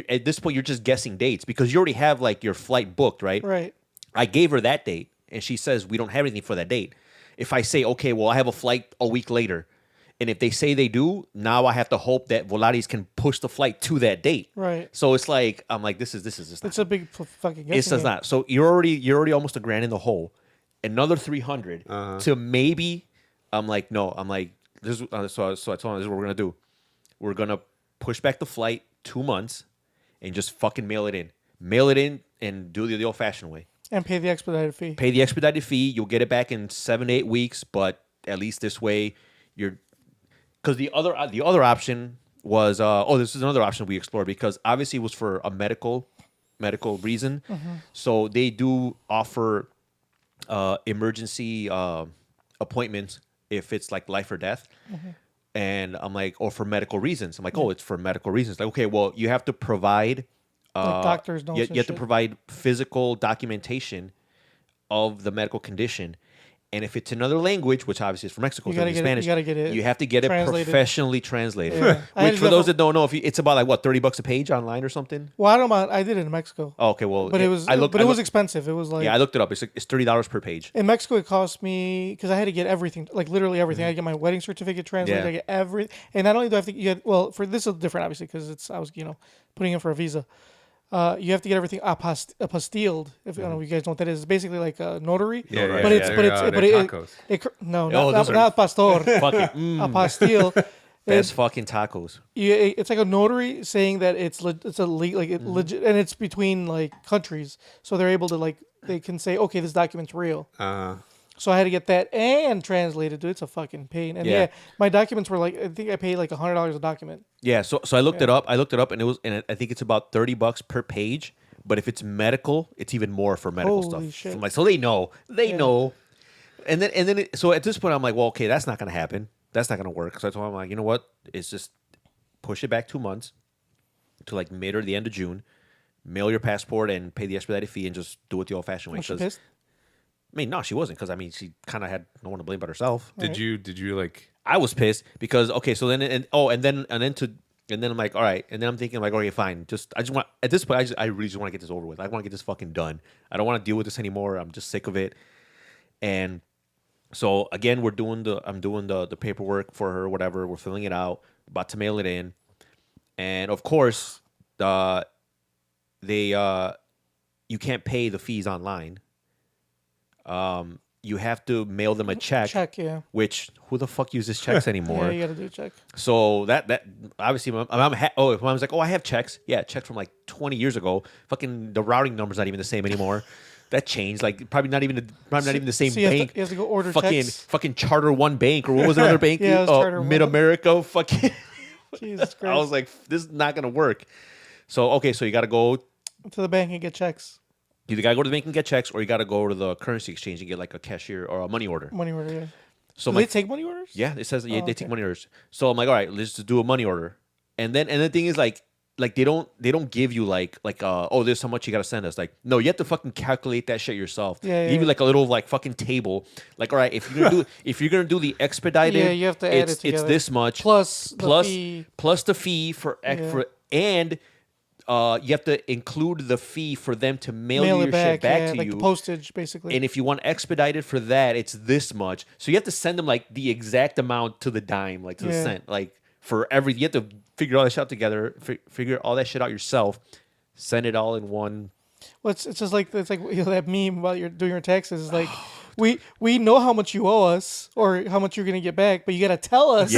at this point, you're just guessing dates because you already have, like, your flight booked, right? Right. I gave her that date, and she says we don't have anything for that date. If I say, okay, well, I have a flight a week later, and if they say they do, now I have to hope that Volaris can push the flight to that date. Right. So it's like, I'm like, this is just It's a big fucking guessing It does game. not. So you're already almost $1,000 in the hole. Another 300 to maybe. I'm like, no. I'm like, this. So I told him, this is what we're gonna do. We're gonna push back the flight 2 months, and just fucking mail it in, and do the old-fashioned way. And pay the expedited fee. Pay the expedited fee. You'll get it back in 7 to 8 weeks, but at least this way you're. Because the other option was this is another option we explored because obviously it was for a medical reason. So they do offer emergency appointments if it's like life or death. And I'm like, or for medical reasons. I'm like, oh, it's for medical reasons. Like, okay, well, you have to provide. Like doctors don't. You have to provide physical documentation of the medical condition. And if it's another language, which obviously is from Mexico, You so it's Spanish, you have to get it professionally translated. Yeah. Which, for those that don't know, it's about like what, $30 a page online or something. Well, I don't mind. I did it in Mexico. Oh, okay, well, But it was expensive. It was like I looked it up. It's $30 per page. in Mexico. It cost me because I had to get everything, like literally everything. I had to get my wedding certificate translated. Yeah. I get everything, and not only do I have to get for this is different obviously because I was putting in for a visa. You have to get everything apostilled. If I don't know if you guys know what that is, it's basically like a notary. Yeah, right. But it's Tacos. No, those are not pastor. fucking Apostille. best fucking tacos. It's like a notary saying that it's a legit, and it's between like countries, so they're able to they can say, okay, this document's real. So I had to get that and translate it. Dude, it's a fucking pain. And my documents were I think I paid like $100 a document. Yeah, so I looked it up. I looked it up, and I think it's about $30 per page. But if it's medical, it's even more for medical Holy stuff. shit. I'm like, so they know, and then so at this point, I'm like, well, okay, that's not gonna happen. That's not gonna work. So I told him, like, you know what? It's just push it back 2 months to like mid or the end of June. Mail your passport and pay the expedited fee, and just do it the old-fashioned way. Was she pissed? I mean, no, she wasn't, because I mean, she kind of had no one to blame but herself. Did you like? I was pissed because okay, so then then I'm like, all right, and then I'm thinking like, okay, fine, I just want at this point, I really just want to get this over with. I want to get this fucking done. I don't want to deal with this anymore. I'm just sick of it. And so again, I'm doing the paperwork for her, whatever. We're filling it out, about to mail it in, and of course, you can't pay the fees online. You have to mail them a check. Check, yeah. Which, who the fuck uses checks anymore? Yeah, you got to do a check. So that obviously, if mom's like, oh, I have checks. Yeah, checks from like 20 years ago. Fucking the routing number's not even the same anymore. That changed. Like probably not even the same So you bank. have to go order fucking checks. Fucking Charter One Bank, or what was another bank? Yeah, it was Charter One. Mid America. Fucking Jesus Christ. I was like, this is not gonna work. So okay, so you got to go to the bank and get checks. You either got to go to the bank and get checks, or you got to go to the currency exchange and get like a cashier or a money order. Money order, yeah. So Do they take money orders? Yeah, it says they okay. take money orders. So I'm like, all right, let's just do a money order. And the thing is like they don't give you like oh, this is how much you got to send us. Like, no, you have to fucking calculate that shit yourself. Yeah, They give you like a little like fucking table. Like, all right, if you're gonna do the expedited, yeah, you have to add it together. It's this much plus the fee for and you have to include the fee for them to mail you your shit back to like you. The postage, basically. And if you want expedited for that, it's this much. So you have to send them like the exact amount to the dime, like to the cent, like for every. You have to figure all that shit out together, figure all that shit out yourself, send it all in one. Well, it's just like that meme about you're doing your taxes. It's like we know how much you owe us or how much you're gonna get back, but you gotta tell us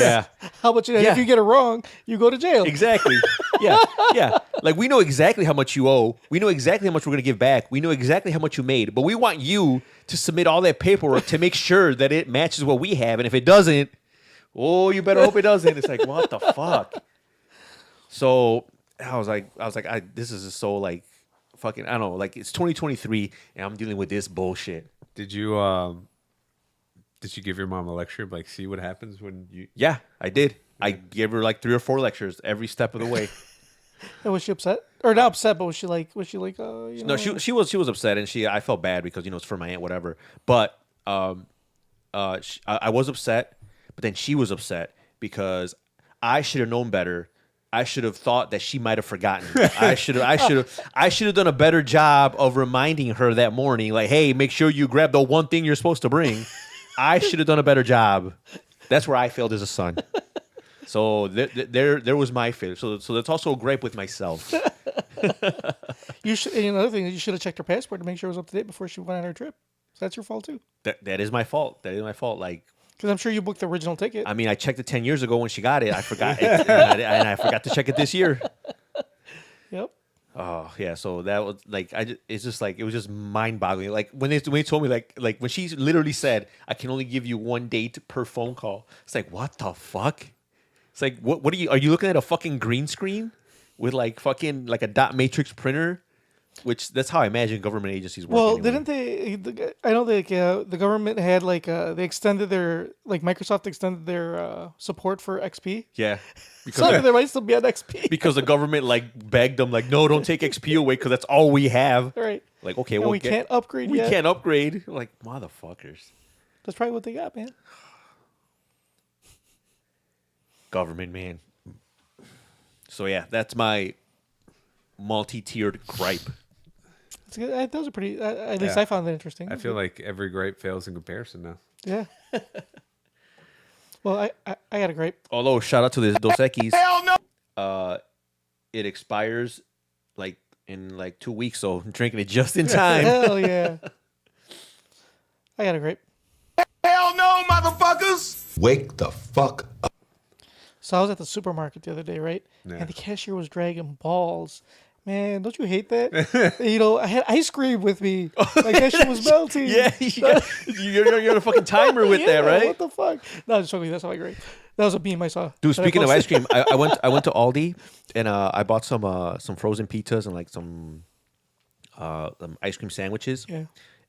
how much. And if you get it wrong, you go to jail. Exactly. yeah. Like we know exactly how much you owe. We know exactly how much we're gonna give back. We know exactly how much you made, but we want you to submit all that paperwork to make sure that it matches what we have. And if it doesn't, oh, you better hope it doesn't. It's like, what the fuck? So I was like, this is just so like fucking. I don't know. Like it's 2023, and I'm dealing with this bullshit. Did you give your mom a lecture? Like, see what happens when you? Yeah, I did. I gave her like 3 or 4 lectures every step of the way. And was she upset? Or not upset, but was she like, No, she was upset, and I felt bad because it's for my aunt, whatever. But I was upset, but then she was upset because I should have known better. I should have thought that she might have forgotten. I should have done a better job of reminding her that morning, like, hey, make sure you grab the one thing you're supposed to bring. I should have done a better job. That's where I failed as a son. So there was my failure. So that's also a gripe with myself. You should. And another thing, you should have checked her passport to make sure it was up to date before she went on her trip. So that's your fault too. That is my fault. That is my fault. Like. Because I'm sure you booked the original ticket. I mean, I checked it 10 years ago when she got it. I forgot it, and I forgot to check it this year. Yep. Oh yeah, so that was like it's just like it was just mind-boggling. Like when they told me like when she literally said I can only give you 1 date per phone call. It's like what the fuck? It's like what are you looking at a fucking green screen with like fucking like a dot matrix printer? Which that's how I imagine government agencies work. Well, anyway. didn't they? I know the government had like they extended their Microsoft extended their support for XP. Yeah, So they might still be on XP because the government like begged them like, no, don't take XP away because that's all we have. Right. Like okay, we can't upgrade. We yet. can't upgrade. Like motherfuckers. That's probably what they got, man. Government, man. So yeah, that's my multi-tiered gripe. It's good. Those are pretty. At least I found that interesting. I feel like every grape fails in comparison now. Yeah. Well, I got a grape. Although shout out to this Dos Equis. Hell no. It expires like in like 2 weeks, so I'm drinking it just in time. Hell yeah. I got a grape. Hell no, motherfuckers! Wake the fuck up. So I was at the supermarket the other day, right? Yeah. And the cashier was dragging balls. Man, don't you hate that? I had ice cream with me. Like that shit was melting. Yeah, you're on a fucking timer with that, right? What the fuck? No, just joking. That's not great. That was a meme I saw. Dude, speaking of ice cream, I went to Aldi and I bought some frozen pizzas and like some ice cream sandwiches. Yeah.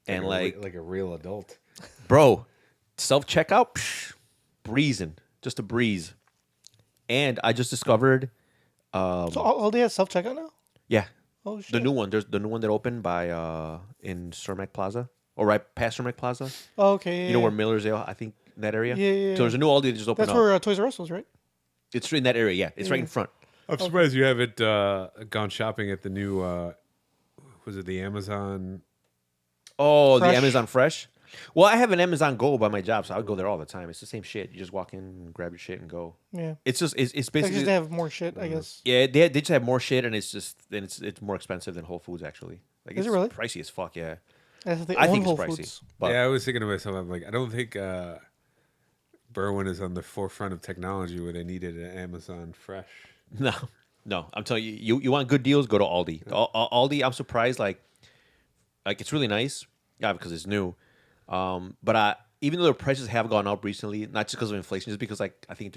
And like a real adult. Bro, self checkout, breezing, just a breeze. And I just discovered. So all day has self checkout now? Yeah. Oh shit. The new one. There's the new one that opened by in Cermak Plaza or right past Cermak Plaza. Oh, okay. You know where Miller's Ale, I think, in that area. Yeah. So there's a new Aldi that just opened That's up. where Toys R Us was, right? It's in that area. Yeah, it's right in front. I'm surprised you haven't gone shopping at the new. Was it the Amazon? Oh, Fresh. the Amazon Fresh. Well, I have an Amazon Go by my job, so I would go there all the time. It's the same shit. You just walk in, grab your shit, and go. Yeah. It's They basically just have more shit, I guess. yeah. They just have more shit, and it's more expensive than Whole Foods actually. Like Is it's it really? pricey as fuck? Yeah, I think I think it's Whole pricey. Foods. But Yeah, I was thinking to myself, I'm like, I don't think Berwyn is on the forefront of technology where they needed an Amazon Fresh. no. I'm telling you, you want good deals, go to Aldi. Aldi, I'm surprised. Like it's really nice. Yeah, because it's new. But even though their prices have gone up recently, not just because of inflation, just because like I think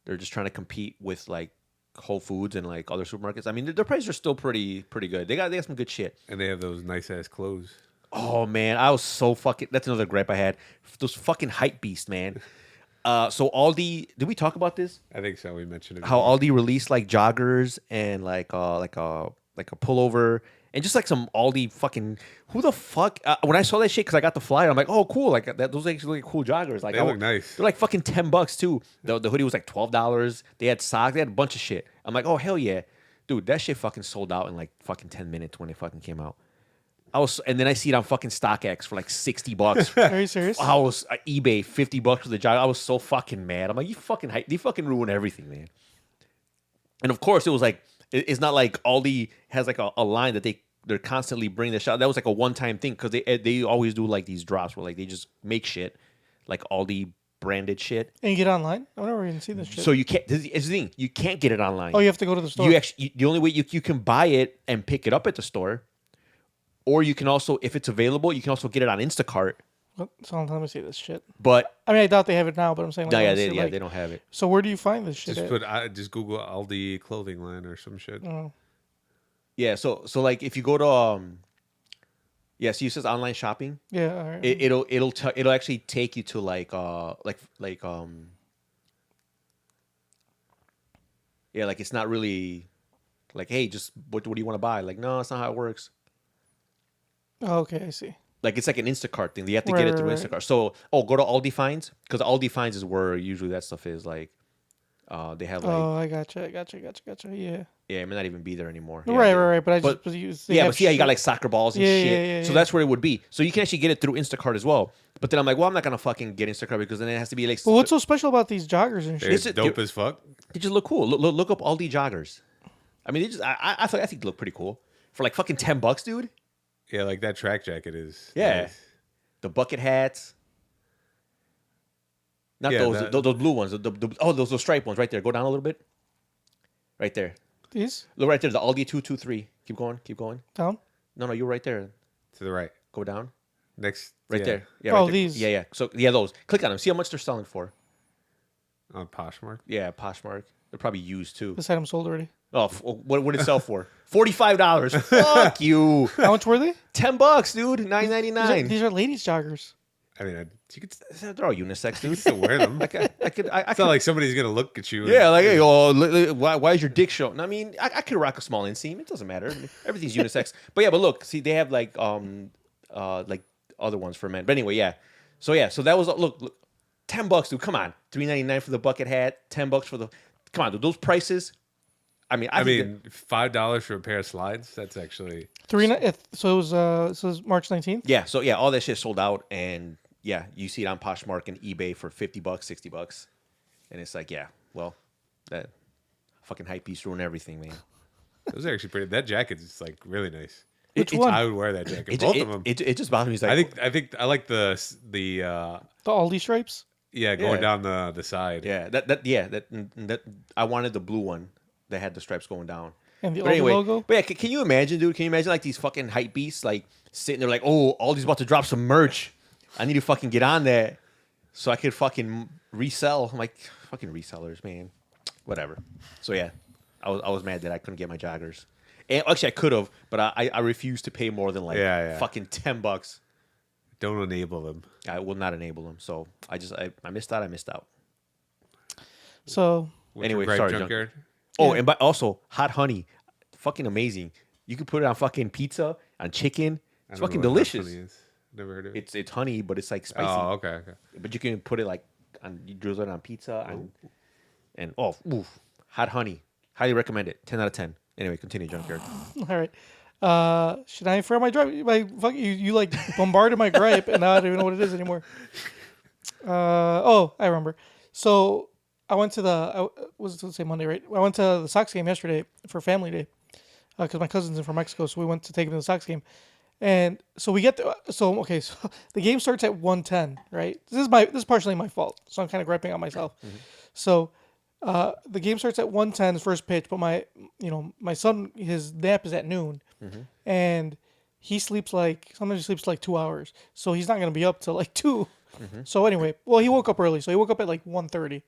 They're just trying to compete with like Whole Foods and like other supermarkets. I mean, their prices are still pretty good. They got some good shit. And they have those nice ass clothes. Oh man, I was so fucking. That's another gripe I had. Those fucking hype beasts, man. So Aldi, did we talk about this? I think so. We mentioned it. How Aldi released like joggers and like a pullover and just like some Aldi fucking. Who the fuck? When I saw that shit, because I got the flyer, I'm like, oh cool, like that. Those actually look cool joggers. Like they look nice. They're like fucking $10 too. The hoodie was like $12. They had socks. They had a bunch of shit. I'm like, oh hell yeah, dude. That shit fucking sold out in like fucking 10 minutes when it fucking came out. And then I see it on fucking StockX for like $60. Are you serious? I was eBay $50 for the jogger. I was so fucking mad. I'm like, you fucking ruin everything, man. And of course, it was like, it's not like Aldi has like a line that they're constantly bringing this out. That was like a one-time thing because they always do like these drops where like they just make shit like Aldi branded shit. And you get it online? I've never even seen this shit. So you can't. This is the thing. You can't get it online. Oh, you have to go to the store. The only way you can buy it and pick it up at the store. Or you can also, if it's available, you can also get it on Instacart. So let me see this shit. But I mean, I doubt they have it now, but I'm saying, like, they don't have it. So where do you find this shit? Just Google Aldi clothing line or some shit. Oh. Yeah, so like if you go to so it says online shopping. Yeah, all right. It'll actually take you to like it's not really like, hey, just what do you want to buy? Like, no, that's not how it works. Oh, okay, I see. Like it's like an Instacart thing. You have to get it through Instacart. So go to Aldi Finds because Aldi Finds is where usually that stuff is. Like they have like. Oh, I gotcha. Yeah. Yeah, it may not even be there anymore. Right. But see how you got like soccer balls and shit. Yeah, so that's where it would be. So you can actually get it through Instacart as well. But then I'm like, well, I'm not gonna fucking get Instacart because then it has to be like. But what's so special about these joggers and shit? They're dope as fuck. They just look cool. Look up Aldi joggers. I mean, I think they look pretty cool for like fucking $10, dude. Yeah, like that track jacket is. Yeah, nice. The bucket hats. Not those blue ones. Those striped ones right there. Go down a little bit. Right there. These? Look right there. The Aldi 223. Keep going. Down? No, you're right there. To the right. Go down. Next. Right there. Yeah. Oh, right there. these. Yeah. So those. Click on them. See how much they're selling for. On Poshmark. Yeah, Poshmark. They're probably used too. This item sold already. Oh, what did it sell for? $45. Fuck you. How much were they? $10, dude. $9.99. These are ladies' joggers. I mean, you could they're all unisex, dude. still wear them. It's not like somebody's gonna look at you. Yeah, like, hey, why is your dick showing? I mean, I could rock a small inseam. It doesn't matter. Everything's unisex. But look, see, they have like other ones for men. But anyway, yeah. So that was look, $10, dude. Come on, $3.99 for the bucket hat. $10 for the. Come on, dude. Those prices. I mean, $5 for a pair of slides. That's actually So it was March 19th. Yeah. So all that shit sold out, and yeah, you see it on Poshmark and eBay for $50, $60, and it's like, yeah, well, that fucking hype beast ruined everything, man. Those are actually pretty. That jacket is like really nice. Which one? I would wear that jacket. Both of them. It just bothers me. Like, I think I like the Aldi stripes. Yeah, going down the side. Yeah, that I wanted the blue one that had the stripes going down. And the Aldi logo. But yeah, can you imagine, dude? Can you imagine like these fucking hype beasts like sitting there like, oh, Aldi's about to drop some merch. I need to fucking get on that so I could fucking resell. I'm like, fucking resellers, man. Whatever. So yeah, I was mad that I couldn't get my joggers. And actually, I could have, but I refused to pay more than like fucking $10. Don't enable them. I will not enable them. So I missed out. I missed out. So anyway, sorry, Junkyard. Oh, and also hot honey, fucking amazing. You can put it on fucking pizza, on chicken. It's fucking delicious. Never heard of it. It's honey, but it's like spicy. Oh, okay. But you can put it like you drizzle it on pizza and hot honey. Highly recommend it. 10 out of 10. Anyway, continue, Junkyard. All right. Should I infer my gripe? You like bombarded my gripe, and now I don't even know what it is anymore. I remember. So I went to let's say Monday, right? I went to the Sox game yesterday for Family Day because my cousin's in from Mexico, so we went to take him to the Sox game. And so we get so the game starts at 1:10, right? This is partially my fault, so I'm kind of griping on myself. Mm-hmm. So the game starts at 1:10, the first pitch, but my son, his nap is at noon, and he sometimes he sleeps like 2 hours, so he's not gonna be up till like 2. Mm-hmm. So anyway, he woke up early, so he woke up at like 1:30.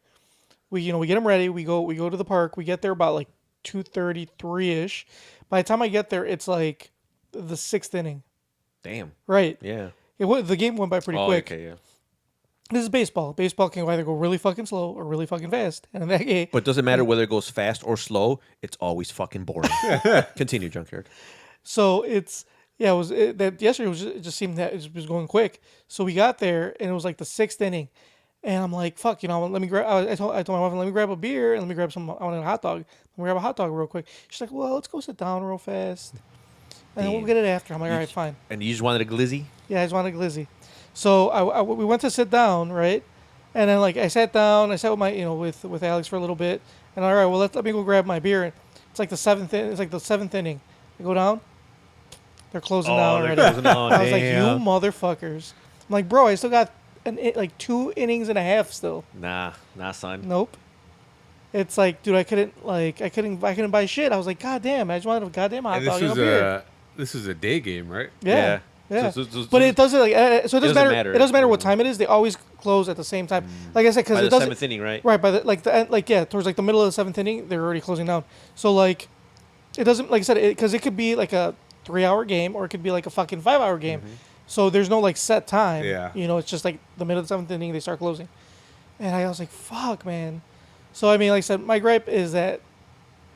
We get them ready. We go to the park. We get there about like 2:33 ish. By the time I get there, it's like the 6th inning. Damn. Right. Yeah. The game went by pretty quick. Okay, yeah. This is baseball. Baseball can either go really fucking slow or really fucking fast. And in that game, But it doesn't matter whether it goes fast or slow. It's always fucking boring. Continue, Junkyard. so it's that yesterday it just seemed that it was going quick. So we got there and it was like the 6th inning, and I'm like, fuck, let me grab. I told my wife, let me grab a beer and let me grab some. I want a hot dog. Let me grab a hot dog real quick. She's like, well, let's go sit down real fast, and then we'll get it after. I'm like, all right, fine. And you just wanted a glizzy? Yeah, I just wanted a glizzy. So we went to sit down, right? And then like I sat down, I sat with my with Alex for a little bit, and all right, well let me go grab my beer. It's like the 7th inning. I go down, they're closing down already. Closing down. I was like, you Damn. motherfuckers! I'm like, bro, I still got like 2 innings and a half still. Nah, son. Nope. It's like, dude, I couldn't buy shit. I was like, god damn, I just wanted a goddamn hot And dog and a beer. this was a day game, right? Yeah. Yeah, So but it doesn't so it doesn't matter. It doesn't matter what Mm. time it is. They always close at the same time. Like I said, because By it the doesn't. 7th inning, right? Right, by the towards like the middle of the 7th inning, they're already closing down. So like, it doesn't, like I said, because it could be like a 3-hour game or it could be like a fucking 5-hour game. So there's no like set time. Yeah. It's just like the middle of the 7th inning they start closing, and I was like, fuck, man. So I mean, like I said, my gripe is that,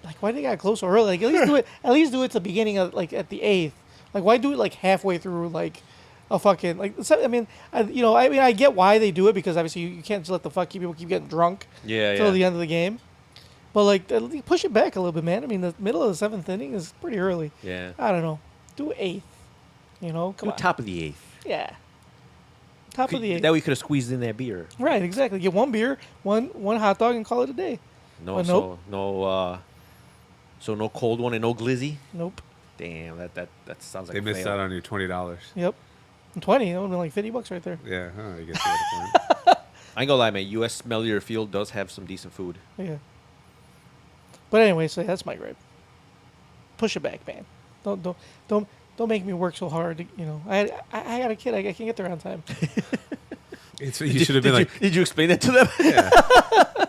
like, why do they gotta close so early? Like at least do it. At least do it at the beginning of like at the 8th. Like why do it like halfway through like a fucking like? I get why they do it because obviously you can't just let the people keep getting drunk. Yeah, Till the end of the game. But like push it back a little bit, man. I mean, the middle of the 7th inning is pretty early. Yeah. I don't know. Do 8th. Come Do on. top of the 8th. Yeah. Top of the 8th. That we could have squeezed in that beer. Right, exactly. Get one beer, one hot dog, and call it a day. No, But so nope. no cold one and no glizzy. Nope. Damn, that sounds like They a missed fail. out on your $20. Yep. And 20. That would have been like $50 right there. Yeah, I guess you got a point. I ain't gonna lie, man. U.S. Smellier Field does have some decent food. Yeah. But anyway, so that's my gripe. Push it back, man. Don't make me work so hard. I got a kid. I can't get there on time. You should have been like, did you explain that to them? yeah.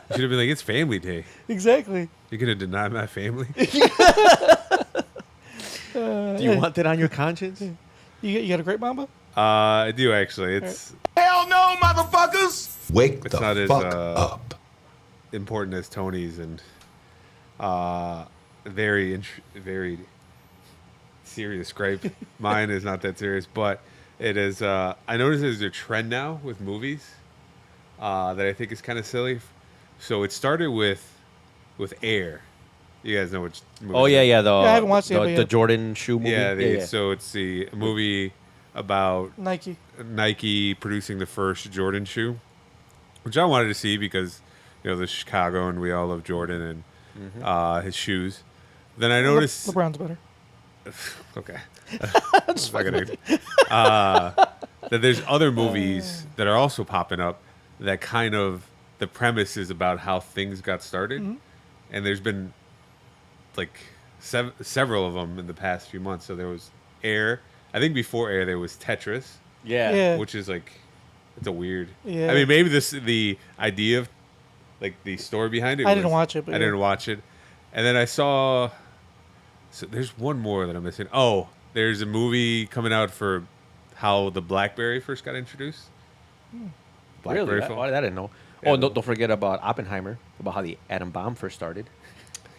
You should have been like, it's family day. Exactly. You're gonna deny my family? Do you want that on your conscience? You got a great Momba? I do actually. It's Hell no, motherfuckers! Wake It's the not as, fuck up. important as Tony's and very serious gripe. Mine is not that serious, but it is. I noticed there's a trend now with movies that I think is kind of silly. So it started with Air. You guys know which movie? Oh yeah. I haven't watched it yet, but the yeah. Jordan shoe movie. Yeah, so it's the movie about Nike. producing the first Jordan shoe, which I wanted to see because the Chicago and we all love Jordan and his shoes. Then I noticed LeBron's better. okay, That's not gonna, that there's other movies that are also popping up that kind of the premise is about how things got started, and there's been like several of them in the past few months. So there was Air. I think before Air there was Tetris. Yeah. Which is like, it's a weird. Yeah. I mean, maybe the idea of like the story behind it. I didn't watch it, but I didn't watch it, and then I saw. So there's one more that I'm missing. Oh, there's a movie coming out for how the BlackBerry first got introduced. Really? phone. I didn't know. Yeah. Oh, don't forget about Oppenheimer, about how the atom bomb first started.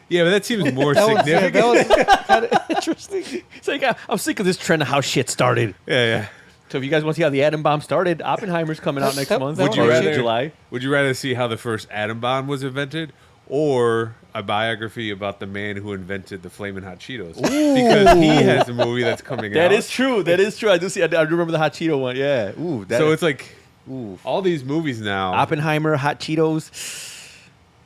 Yeah, but that seems more that significant. was kind of interesting. It's like I'm sick of this trend of how shit started. Yeah. So if you guys want to see how the atom bomb started, Oppenheimer's coming out next month. Would you or rather- July? Would you rather see how the first atom bomb was invented, or a biography about the man who invented the Flamin' Hot Cheetos? Because he has a movie that's coming out. That is true. That is true. I do see. I remember the hot Cheeto one. Yeah. Ooh. So it's like ooh. all these movies now. Oppenheimer, hot Cheetos.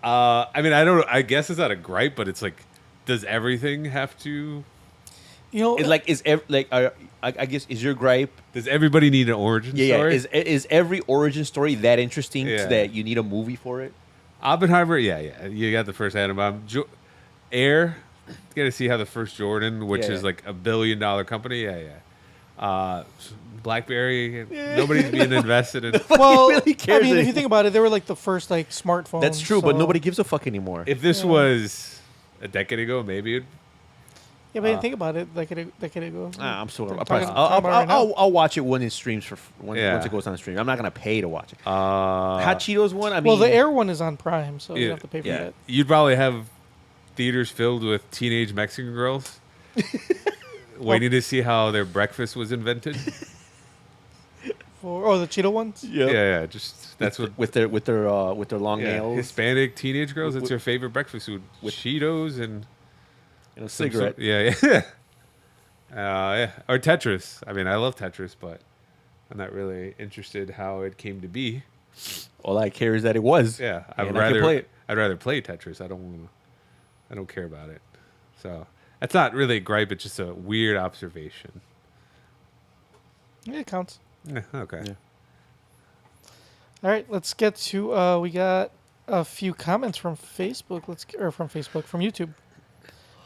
I mean, I guess it's not a gripe, but it's like, does everything have to? It's like I guess is your gripe? Does everybody need an origin story? Is every origin story that interesting Yeah. that you need a movie for it? Oppenheimer, yeah. You got the first atom bomb. Air, you got to see how the first Jordan, which Yeah, is yeah. like $1 billion company, yeah. BlackBerry. Nobody's being invested in. Well, really cares I mean, if any- you think about it, they were like the first like smartphones. That's true, but so- nobody gives a fuck anymore. If this was a decade ago, maybe it'd Yeah, but think about it. Like decade ago. I'm still. Talking- I'll, probably, talking about right now. I'll watch it when it streams once Yeah. it goes on the stream. I'm not gonna pay to watch it. Hot Cheetos one. I mean, Well, the Air one is on Prime, so you Yeah. don't have to pay for Yeah. that. you'd probably have theaters filled with teenage Mexican girls waiting to see how their breakfast was invented. The Cheeto ones. Yep. Yeah, just that's what. with their long Yeah, nails, Hispanic teenage girls. That's their favorite breakfast food. With Cheetos and and a some cigarette. yeah. Yeah. Or Tetris. I mean, I love Tetris, but I'm not really interested how it came to be. All I care is that it was. Yeah, And I can play it. I'd rather play Tetris. I don't care about it. So that's not really a gripe. It's just a weird observation. Yeah, it counts. Yeah, okay. Yeah. All right, let's get to. We got a few comments from Facebook. From YouTube.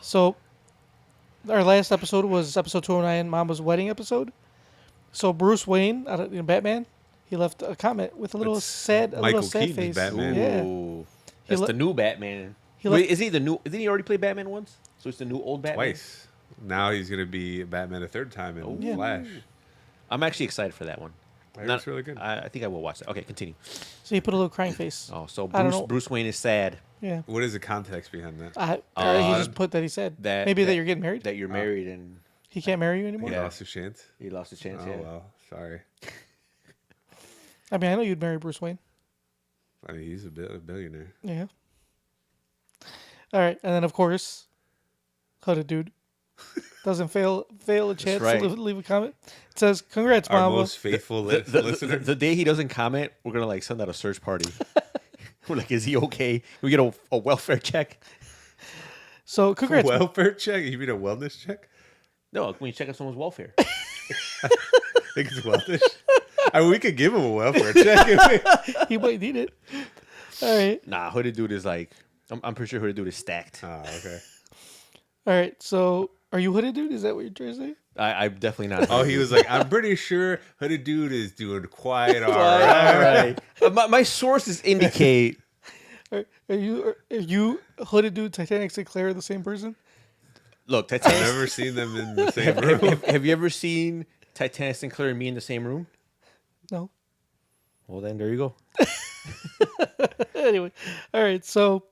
So, our last episode was episode 209, Momba's wedding episode. So Bruce Wayne, Batman, he left a comment with a little That's sad, Michael sad Keaton's face. Batman. Yeah. Ooh. He That's le- the new Batman. he Wait, le- is he the new? Didn't he already play Batman once? So it's the new old Batman. Twice. Now he's gonna be Batman a third time in Yeah. Flash. I'm actually excited for that one. That's really good. I think I will watch that. Okay, continue. So he put a little crying face. Oh, so I don't know. Bruce Wayne is sad Yeah. What is the context behind that? He just put that he said that maybe that you're getting married. that you're married and He can't marry you anymore. He Yeah. lost his chance. he lost his chance. Oh yeah. well, sorry. I mean, I know you'd marry Bruce Wayne. I mean, he's a billionaire. Yeah. All right, and then of course, Hooded Dude doesn't fail a chance right. to leave a comment. It says, "Congrats, Our Mama." most faithful The listener. the day he doesn't comment, we're gonna like send out a search party. We're like, is he okay? We get a welfare check. So congrats. Welfare check? You mean a wellness check? No, when you check out someone's welfare. I think it's wellness. I mean, we could give him a welfare check. He might need it. All right. Nah, Hooded Dude is like, I'm pretty sure Hooded Dude is stacked. Oh, okay. All right. So are you Hooded Dude? Is that what you're trying to say? I'm definitely not. Oh, he was like, I'm pretty sure Hooded Dude is doing quite all all right. right. My sources indicate. Are you Hooded Dude, Titanic Sinclair the same person? Look, I've Titanic. never seen them in the same room. Have you ever seen Titanic Sinclair and me in the same room? No. Well, then there you go. Anyway. All right. So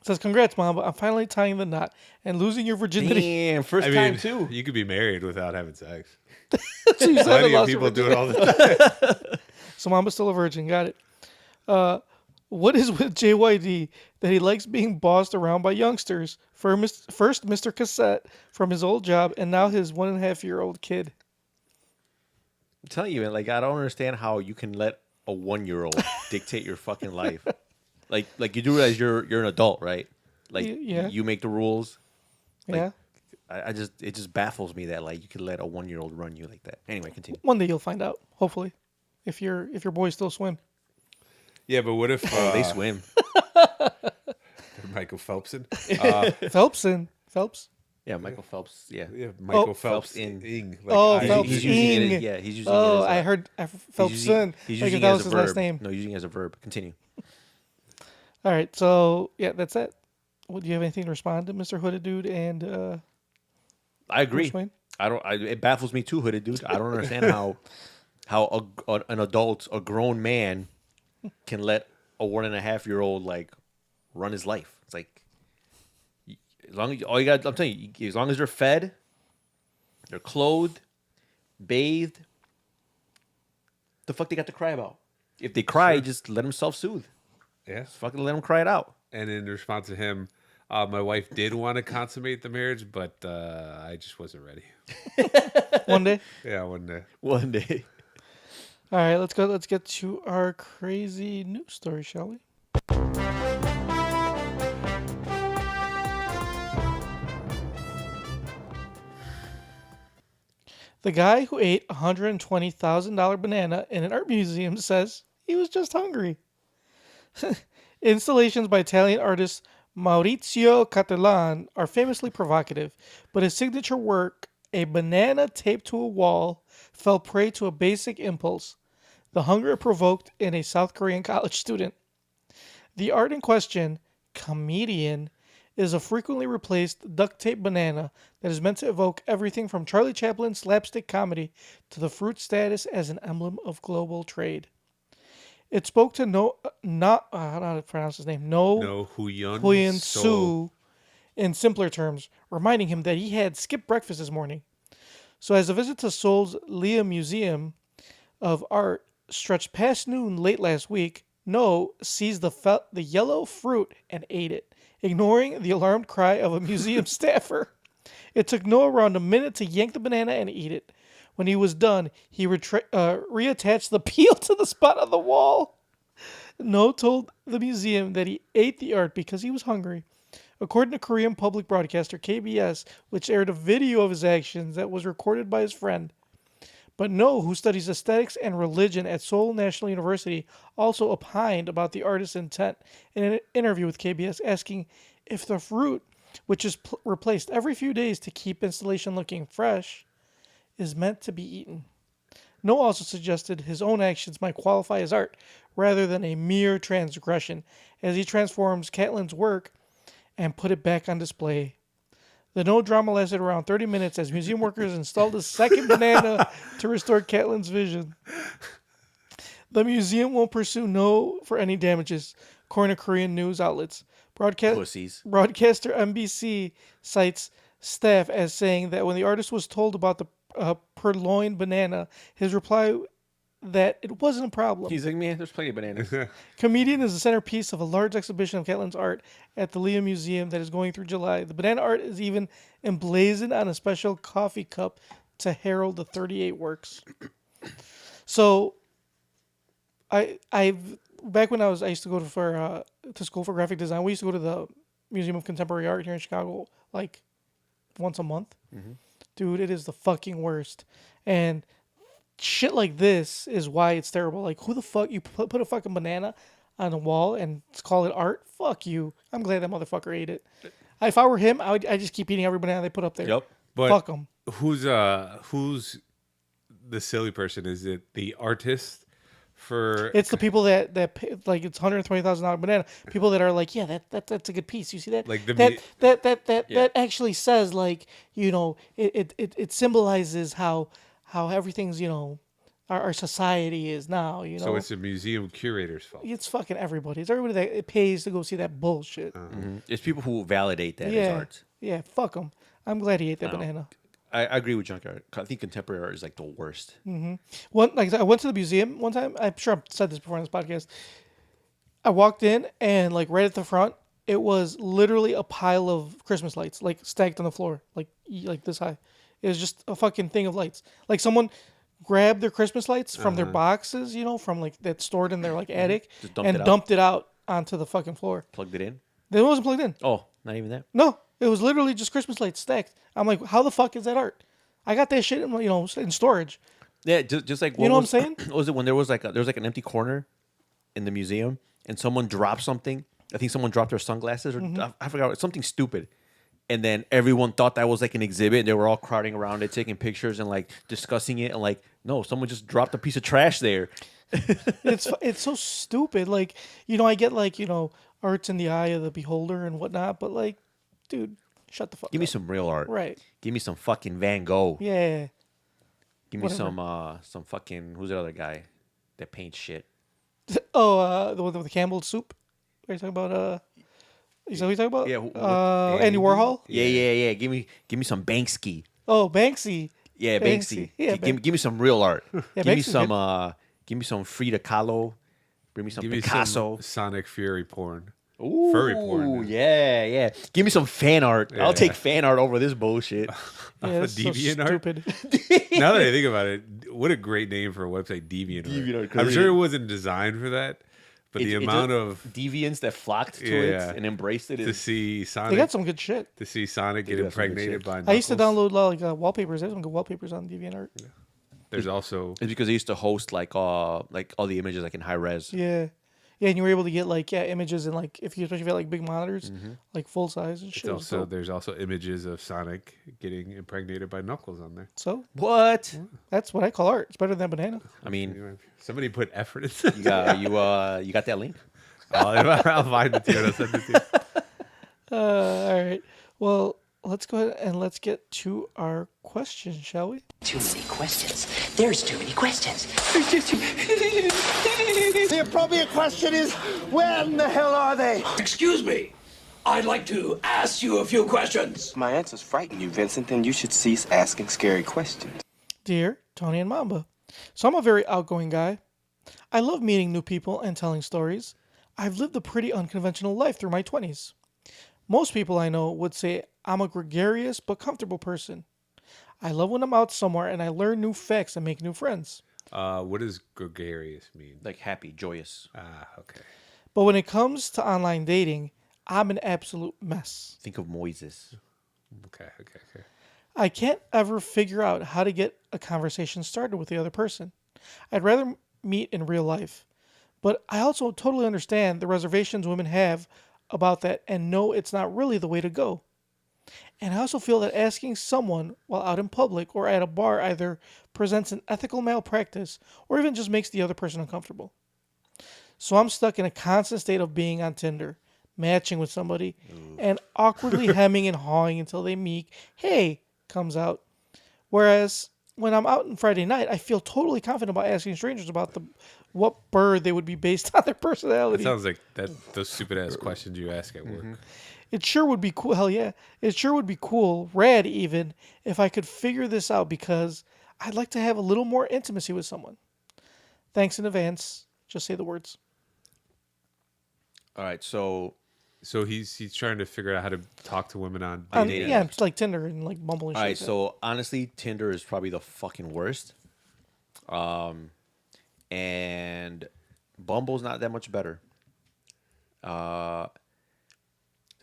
it says, "Congrats, Mom. I'm finally tying the knot and losing your virginity." Damn, first I time mean, too. you could be married without having sex. So you still haven't Plenty of lost your people do virginity. it all the time. So Mama's still a virgin. Got it. What is with JYD that he likes being bossed around by youngsters? First Mr. Cassette from his old job, and now his 1.5-year-old kid. I'm telling you, man, like I don't understand how you can let a 1-year-old dictate your fucking life. Like you do it as you're an adult, right? Like Yeah. you make the rules. Like, Yeah. it just baffles me that like you could let a 1-year-old run you like that. Anyway, continue. One day you'll find out. Hopefully, if your boys still swim. Yeah, but what if They swim. Michael Phelpson? Phelps. Yeah, Michael Phelps. Yeah. Yeah, Michael Phelps Phelps in- Ing. Phelps He's using it. Ing. Yeah, he's using Oh, it. As I a, heard Phelps he's son. He's Like using if it that as was a his verb. last name. No, using it as a verb. Continue. All right. So yeah, that's it. Well, do you have anything to respond to Mr. Hooded Dude and I agree. Bruce Wayne? It baffles me too, Hooded Dude. I don't understand how an adult, a grown man, can let a 1.5-year-old like run his life. It's like as long as all you got. I'm telling you, as long as they're fed, they're clothed, bathed. The fuck they got to cry about? If they cry, just let them self-soothe. Yeah. Just fucking let them cry it out. And in response to him, my wife did want to consummate the marriage, but I just wasn't ready. One day. Yeah, one day. One day. All right. Let's go. Let's get to our crazy news story, shall we? The guy who ate a $120,000 banana in an art museum says he was just hungry. Installations by Italian artist Maurizio Cattelan are famously provocative, but his signature work A banana taped to a wall fell prey to a basic impulse, the hunger it provoked in a South Korean college student. The art in question, comedian, is a frequently replaced duct tape banana that is meant to evoke everything from Charlie Chaplin's slapstick comedy to the fruit status as an emblem of global trade. It spoke to I don't know how to pronounce his name, No Huyun Huyen So. Su in simpler terms, reminding him that he had skipped breakfast this morning. So as a visit to Seoul's Lia Museum of Art stretched past noon late last week, No seized the yellow fruit and ate it, ignoring the alarmed cry of a museum staffer. It took No around a minute to yank the banana and eat it. When he was done, he reattached the peel to the spot on the wall. No told the museum that he ate the art because he was hungry. According to Korean public broadcaster KBS, which aired a video of his actions that was recorded by his friend. But No, who studies aesthetics and religion at Seoul National University, also opined about the artist's intent in an interview with KBS, asking if the fruit, which is replaced every few days to keep installation looking fresh, is meant to be eaten. No also suggested his own actions might qualify as art, rather than a mere transgression, as he transforms Catlin's work and put it back on display. The No drama lasted around 30 minutes as museum workers installed a second banana to restore Catlin's vision. The museum won't pursue No for any damages, according to Korean news outlets. Pussies. Broadcaster MBC cites staff as saying that when the artist was told about the purloined banana, his reply that it wasn't a problem. He's like, man, there's plenty of bananas. Comedian is the centerpiece of a large exhibition of Catlin's art at the Lia Museum that is going through July. The banana art is even emblazoned on a special coffee cup to herald the 38 works. So, I've back when I used to go to school for graphic design. We used to go to the Museum of Contemporary Art here in Chicago like once a month. Mm-hmm. Dude, it is the fucking worst. And shit like this is why it's terrible. Like, who the fuck you put a fucking banana on a wall and call it art? Fuck you. I'm glad that motherfucker ate it. If I were him, I just keep eating every banana they put up there. Yep. But fuck them. Who's the silly person? Is it the artist? It's the people that pay, like, it's $120,000 banana. People that are like, yeah, that's a good piece. You see that? Like that actually says, like, you know, it symbolizes how everything's, you know, our society is now, you know. So it's a museum curator's fault. It's fucking everybody. It's everybody that it pays to go see that bullshit. Mm-hmm. It's people who validate that as art. Yeah, fuck them. I'm glad he ate that banana. I agree with Junkyard. I think contemporary art is like the worst. Mm-hmm. I went to the museum one time. I'm sure I've said this before on this podcast. I walked in and, like, right at the front, it was literally a pile of Christmas lights, like, stacked on the floor, like this high. It was just a fucking thing of lights. Like, someone grabbed their Christmas lights from their boxes, you know, from, like, that stored in their, like, attic, and dumped it out onto the fucking floor. Plugged it in? It wasn't plugged in. Oh, not even that? No. It was literally just Christmas lights stacked. I'm like, how the fuck is that art? I got that shit in storage. Yeah, just like, you know what I'm saying? Was it when there was an empty corner in the museum and someone dropped something? I think someone dropped their sunglasses, or I forgot, something stupid. And then everyone thought that was like an exhibit, and they were all crowding around it, taking pictures and like discussing it. And like, no, someone just dropped a piece of trash there. It's so stupid. Like, you know, I get, like, you know, art's in the eye of the beholder and whatnot, but, like, dude, shut the fuck up. Give me some real art. Right. Give me some fucking Van Gogh. Yeah. Give me some fucking, who's the other guy that paints shit? Oh, the one with the Campbell soup? Are you talking about is that what you're talking about? Yeah. Andy Warhol? Yeah. Give me some Banksy. Oh, Banksy. Yeah, Banksy. Yeah, give me some real art. Yeah, give me some Frida Kahlo. Bring me some Picasso. Some Sonic Fury porn. Ooh, furry porn. Yeah. Give me some fan art. Yeah. I'll take fan art over this bullshit. Yeah, that's Deviant so stupid. Now that I think about it, what a great name for a website, DeviantArt. I'm sure it wasn't designed for that, but the amount of deviants that flocked to it and embraced it to see Sonic. They got some good shit. To see Sonic get impregnated by Knuckles. I used to download like wallpapers. There's some good wallpapers on DeviantArt. Yeah. There's also it's because they used to host like all the images like in high res. Yeah. Yeah, and you were able to get like images and like especially if you had like big monitors, like full size and shit. There's also images of Sonic getting impregnated by Knuckles on there. So What? that's what I call art. It's better than banana. I mean, Somebody put effort into you got that link? I'll find it to you and I'll send it to you. All right. Well, let's go ahead and let's get to our questions, shall we? Too many questions. There's too many questions. The appropriate question is, where in the hell are they? Excuse me. I'd like to ask you a few questions. My answers frighten you, Vincent, then you should cease asking scary questions. Dear Tony and Momba, so I'm a very outgoing guy. I love meeting new people and telling stories. I've lived a pretty unconventional life through my 20s. Most people I know would say I'm a gregarious but comfortable person. I love when I'm out somewhere and I learn new facts and make new friends. What does gregarious mean? Like happy, joyous. Ah, okay. But when it comes to online dating, I'm an absolute mess. Think of Moises. Okay. I can't ever figure out how to get a conversation started with the other person. I'd rather meet in real life. But I also totally understand the reservations women have about that and know it's not really the way to go. And I also feel that asking someone while out in public or at a bar either presents an ethical malpractice or even just makes the other person uncomfortable. So I'm stuck in a constant state of being on Tinder, matching with somebody, and awkwardly hemming and hawing until they meek, hey, comes out. Whereas when I'm out on Friday night, I feel totally confident about asking strangers about what bird they would be based on their personality. It sounds like those stupid ass questions you ask at work. It sure would be cool. Hell yeah. It sure would be cool, rad even, if I could figure this out because I'd like to have a little more intimacy with someone. Thanks in advance. Just say the words. All right, so he's trying to figure out how to talk to women on dating. Yeah, it's like Tinder and like Bumble and shit. all right, like that. so honestly, Tinder is probably the fucking worst. And Bumble's not that much better. The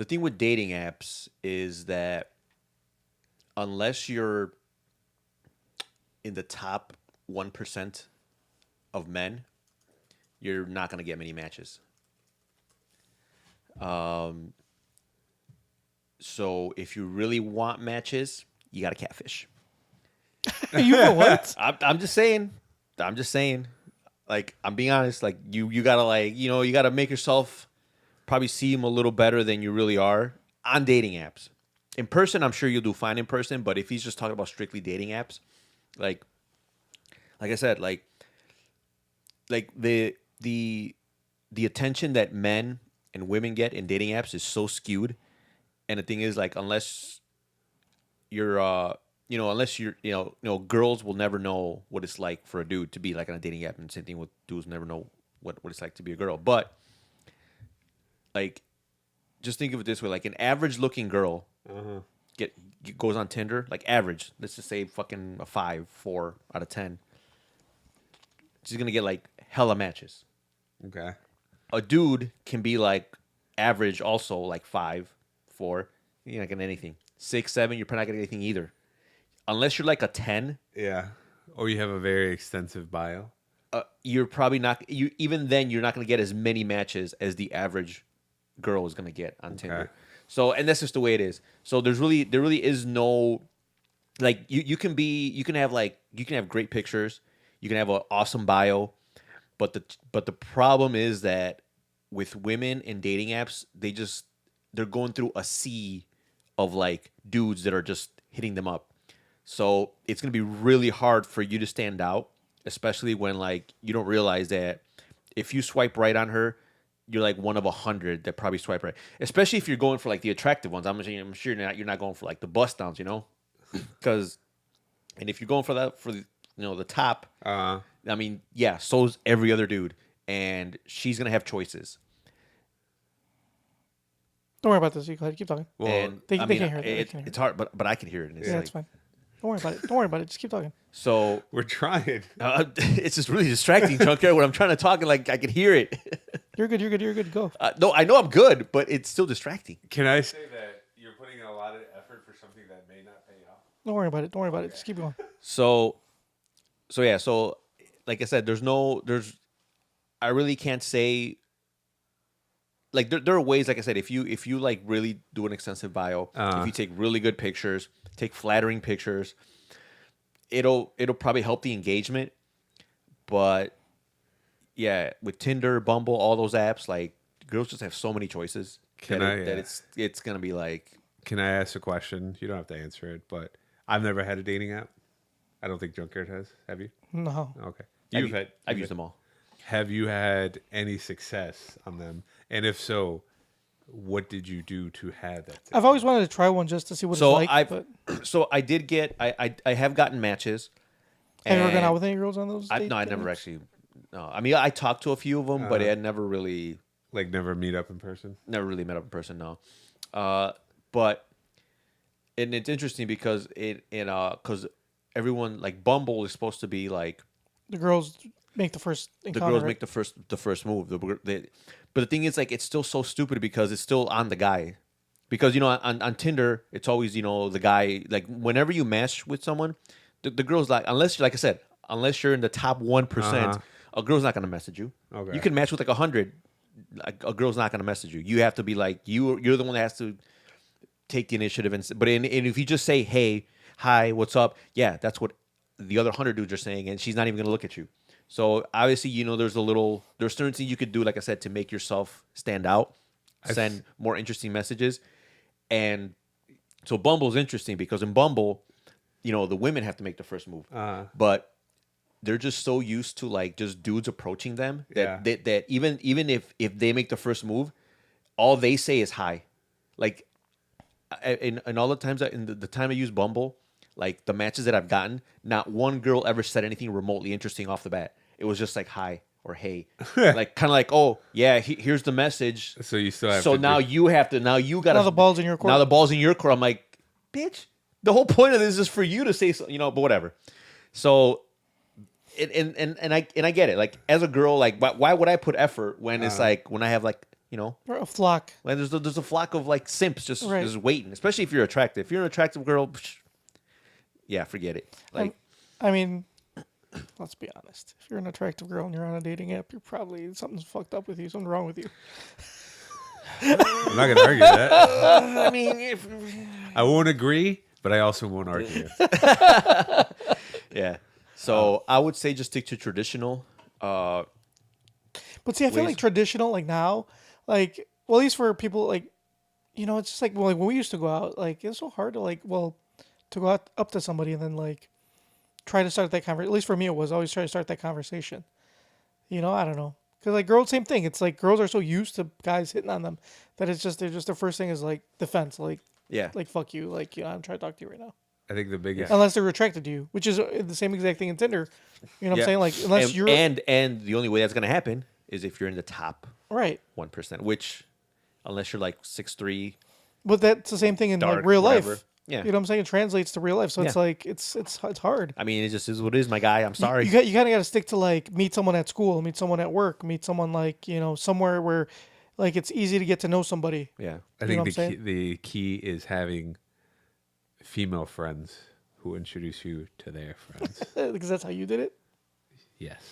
thing with dating apps is that unless you're in the top 1% of men, you're not going to get many matches. So if you really want matches, you got to catfish. You know what? I'm just saying. Like, I'm being honest. Like, you gotta you gotta make yourself probably seem a little better than you really are on dating apps. In person, I'm sure you'll do fine in person. But if he's just talking about strictly dating apps, like I said, like the attention that men and women get in dating apps is so skewed. And the thing is, like, unless you're girls will never know what it's like for a dude to be like on a dating app, and same thing with dudes never know what it's like to be a girl. But like, just think of it this way: like, an average-looking girl goes on Tinder, like average. Let's just say fucking a 5, 4 out of 10. She's gonna get like hella matches. Okay. A dude can be like average, also like 5, 4. You're not getting anything. 6, 7. You're probably not getting anything either. Unless you're like a 10, Yeah. Or you have a very extensive bio. you're probably not. Even then, you're not going to get as many matches as the average girl is going to get on Tinder. So, and that's just the way it is. So there really is no, like, you can have great pictures, you can have an awesome bio, but the problem is that with women in dating apps, they're going through a sea of like dudes that are just hitting them up. So it's going to be really hard for you to stand out, especially when like you don't realize that if you swipe right on her, you're like one of 100 that probably swipe right. Especially if you're going for like the attractive ones. I'm sure you're not going for like the bust downs, you know? Because, and if you're going for that, for the, the top, I mean, yeah, so's every other dude, and she's gonna have choices. Don't worry about this. You go ahead, keep talking. Well, and they can't hear it. It's hard, but I can hear it. Yeah, it's fine. Don't worry about it. Don't worry about it. Just keep talking. So we're trying. It's just really distracting, Junker. When I'm trying to talk and like I can hear it. You're good. Go. No, I know I'm good, but it's still distracting. Can I say that you're putting in a lot of effort for something that may not pay off? Don't worry about it. Just keep going. So like I said, I really can't say like there are ways, like I said, if you like really do an extensive bio, if you take really good pictures, take flattering pictures, it'll probably help the engagement. But yeah, with Tinder, Bumble, all those apps, like girls just have so many choices that it's gonna be like. Can I ask a question? You don't have to answer it, but I've never had a dating app. I don't think Junkyard has. Have you? No. Okay. I've used them all. Have you had any success on them? And if so, what did you do to have that success? I've always wanted to try one just to see what it's like. So I did get. I have gotten matches. Have you ever gone out with any girls on those? No, I never actually. No, I mean I talked to a few of them, but I had never really never meet up in person. Never really met up in person. No, but and it's interesting because because everyone like Bumble is supposed to be like the girls make the first encounter. The girls make the first move. But the thing is, like, it's still so stupid because it's still on the guy. Because on Tinder, it's always the guy. Like whenever you match with someone, the girl's like, unless like I said, unless you're in the top 1%, a girl's not gonna message you. Okay. You can match with like 100, like, a girl's not gonna message you. You have to be like you're the one that has to take the initiative. And if you just say, hey, hi, what's up? Yeah, that's what the other 100 dudes are saying, and she's not even gonna look at you. So obviously, there's certain things you could do, like I said, to make yourself stand out, send more interesting messages. And so Bumble's interesting because in Bumble, the women have to make the first move. But they're just so used to like just dudes approaching them that even if they make the first move, all they say is hi. Like and all the times in the time I use Bumble, like the matches that I've gotten, not one girl ever said anything remotely interesting off the bat. It was just like hi or hey, like kind of like, oh yeah, here's the message. So you still have. So now you have to. Now you got. Now the ball's in your court. Now the ball's in your court. I'm like, bitch. The whole point of this is for you to say, so, but whatever. So, and I get it. Like as a girl, like why would I put effort when it's like when I have like a flock. Like there's a flock of like simps just waiting. Especially if you're attractive. If you're an attractive girl. Yeah, forget it. Like, I mean, let's be honest. If you're an attractive girl and you're on a dating app, you're probably something's fucked up with you. Something's wrong with you. I'm not gonna argue that. I mean, I won't agree, but I also won't argue. Yeah. So I would say just stick to traditional. But see, I feel like traditional, like now, like at least for people, like it's just like when we used to go out, like it's so hard to go up to somebody and then like try to start that conversation. At least for me, it was always try to start that conversation. I don't know, because like girls, same thing. It's like girls are so used to guys hitting on them that their first thing is like defense, like like fuck you, like I'm trying to talk to you right now. I think the biggest unless they're attracted to you, which is the same exact thing in Tinder. You know what I'm saying? Like unless you're and the only way that's gonna happen is if you're in the top 1%, which unless you're like 6'3". But that's the same thing in dark, like real whatever. life. Yeah. You know what I'm saying? It translates to real life. So it's like it's hard. I mean, it just is what it is, my guy. I'm sorry. You kind of got to stick to like meet someone at school, meet someone at work, meet someone like, somewhere where like it's easy to get to know somebody. Yeah. I think the key is having female friends who introduce you to their friends. Because that's how you did it? Yes.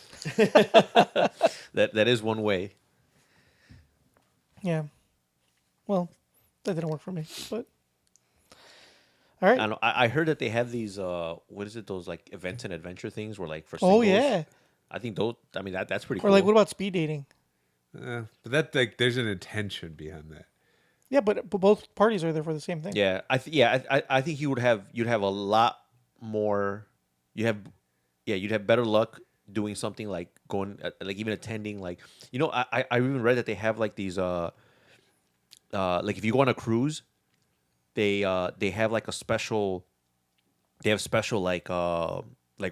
That is one way. Yeah. Well, that didn't work for me, but all right. I don't know. I heard that they have these what is it? Those like events and adventure things where like for singles. singles. Oh yeah. I think those. I mean that's pretty or cool. Or like what about speed dating? But that like there's an intention behind that. Yeah, but both parties are there for the same thing. Yeah, I think you'd have a lot more. You'd have better luck doing something like going like even attending like I even read that they have like these like if you go on a cruise. They have like special like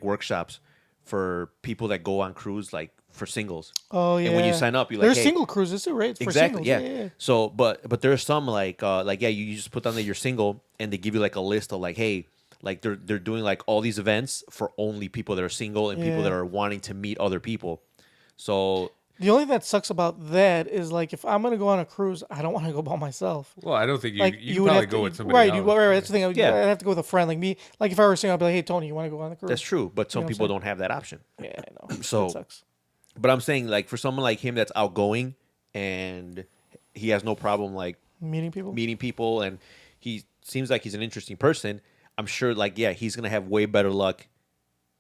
workshops for people that go on cruise like for singles. Oh yeah. And when you sign up, you're like, there's single cruises too, right? Exactly. For singles. Yeah. So but there's some like you just put down that you're single and they give you like a list of like, hey, like they're doing like all these events for only people that are single and people that are wanting to meet other people. So the only thing that sucks about that is like if I'm gonna go on a cruise, I don't want to go by myself. Well, I don't think you like, you would probably go with somebody else. Right. That's the thing. I'd have to go with a friend like me. Like if I were single, I'd be like, hey Tony, you want to go on the cruise? That's true, but some people don't have that option. Yeah, I know. So that sucks. But I'm saying like for someone like him that's outgoing and he has no problem like meeting people, and he seems like he's an interesting person. I'm sure, like, yeah, he's gonna have way better luck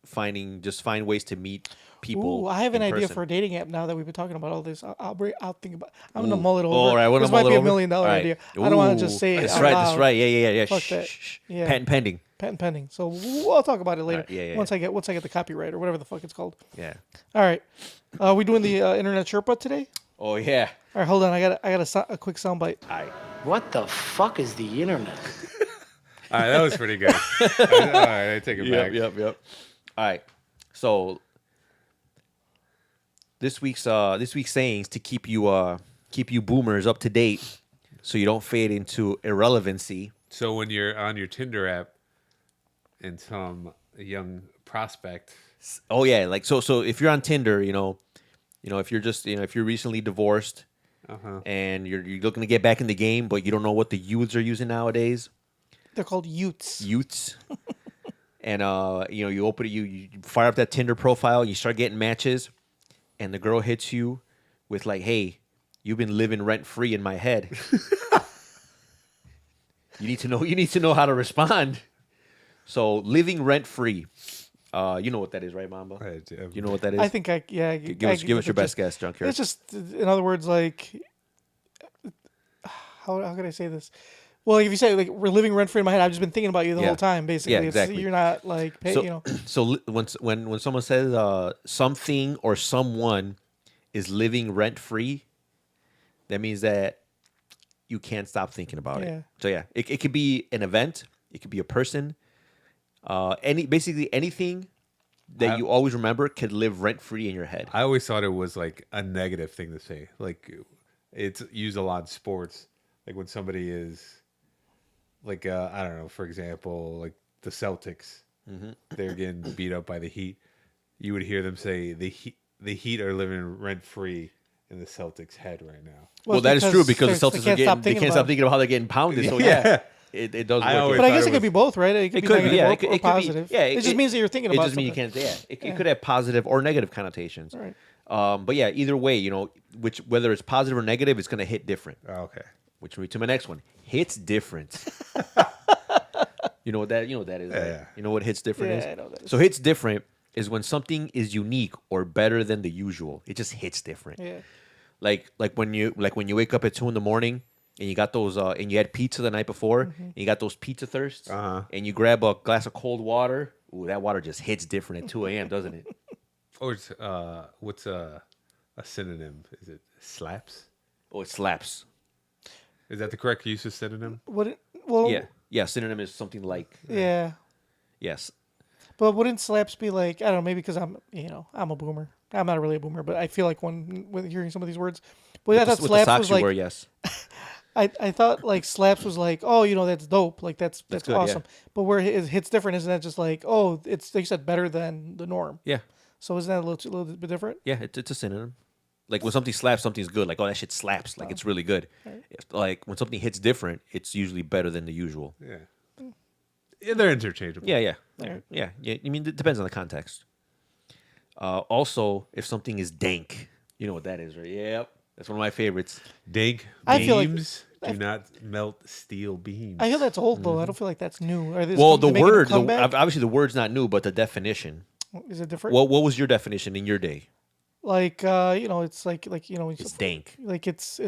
find ways to meet people. Ooh, I have an idea person. for a dating app now that we've been talking about all this. I'll think about. I'm gonna Ooh. mull it over. All right, this might be $1 million idea. I don't want to just say it. That's out right. loud. That's right. Yeah. Fuck Shh, that. shh. Yeah. Patent pending. Patent pending. So I'll talk about it later. Yeah. Once I get the copyright or whatever the fuck it's called. Yeah. All right. Are we doing the Internet Sherpa today? Oh yeah. All right, hold on. I got a quick soundbite. All right. What the fuck is the internet? All right, that was pretty good. All right, I take it back. Yep. All right. So this week's sayings to keep you boomers up to date, so you don't fade into irrelevancy. So when you're on your Tinder app and some young prospect, oh yeah, like so if you're on Tinder, if you're just if you're recently divorced and you're looking to get back in the game, but you don't know what the youths are using nowadays. They're called Utes. And you open it, you fire up that Tinder profile, you start getting matches, and the girl hits you with like, "Hey, you've been living rent free in my head." You need to know how to respond. So living rent free, you know what that is, right, Momba? You know what that is? I think Give us your best guess, Junkyard. It's just, in other words, like, how can I say this? Well, if you say like we're living rent free in my head, I've just been thinking about you the whole time. Basically, Yeah, exactly. You're not like, So when someone says something or someone is living rent free, that means that you can't stop thinking about it. So yeah, it could be an event, it could be a person, basically anything that you always remember could live rent free in your head. I always thought it was like a negative thing to say. Like it's used a lot in sports. Like when somebody is like I don't know, for example, like the Celtics, they're getting beat up by the Heat. You would hear them say the Heat are living rent free in the Celtics' head right now. Well, that is true because the Celtics they can't stop thinking about how they're getting pounded. So yeah, it does work. But I guess it could be both, right? It could be negative or positive. It just means that you're thinking about it. Just means you can't. Yeah, it could have positive or negative connotations. Right. But yeah, either way, whether it's positive or negative, it's going to hit different. Oh, okay. Which brings me to my next one. Hits different. You know what that is, right? Yeah. You know what hits different is? I know that. So hits different is when something is unique or better than the usual. It just hits different. Yeah. Like when you wake up at 2 a.m. and you got those and you had pizza the night before and you got those pizza thirsts and you grab a glass of cold water. Ooh, that water just hits different at 2 a.m., doesn't it? Or it's, what's a synonym? Is it slaps? Oh, it slaps. Is that the correct use of synonym? Yeah. Synonym is something like. Yeah. Yes. But wouldn't slaps be like, I don't know, maybe because I'm a boomer. I'm not really a boomer, but I feel like when hearing some of these words, but I thought slaps was like, yes. I thought like slaps was like, oh, that's dope, like that's good, awesome. yeah. But where it hits different, isn't that just like, oh, it's like you said, better than the norm? Yeah. So isn't that a little bit different? Yeah, it's a synonym. Like when something slaps, something's good. Like, oh, that shit slaps. Like it's really good. Right. Like when something hits different, it's usually better than the usual. Yeah, they're interchangeable. Yeah. Right. Yeah. I mean, it depends on the context. Also, if something is dank, you know what that is, right? Yep. That's one of my favorites. Dank I feel like- beams do not melt steel beams. I feel that's old though. I don't feel like that's new. Well, the word, obviously the word's not new, but the definition. Is it different? What was your definition in your day? Like it's like It's dank. Like it's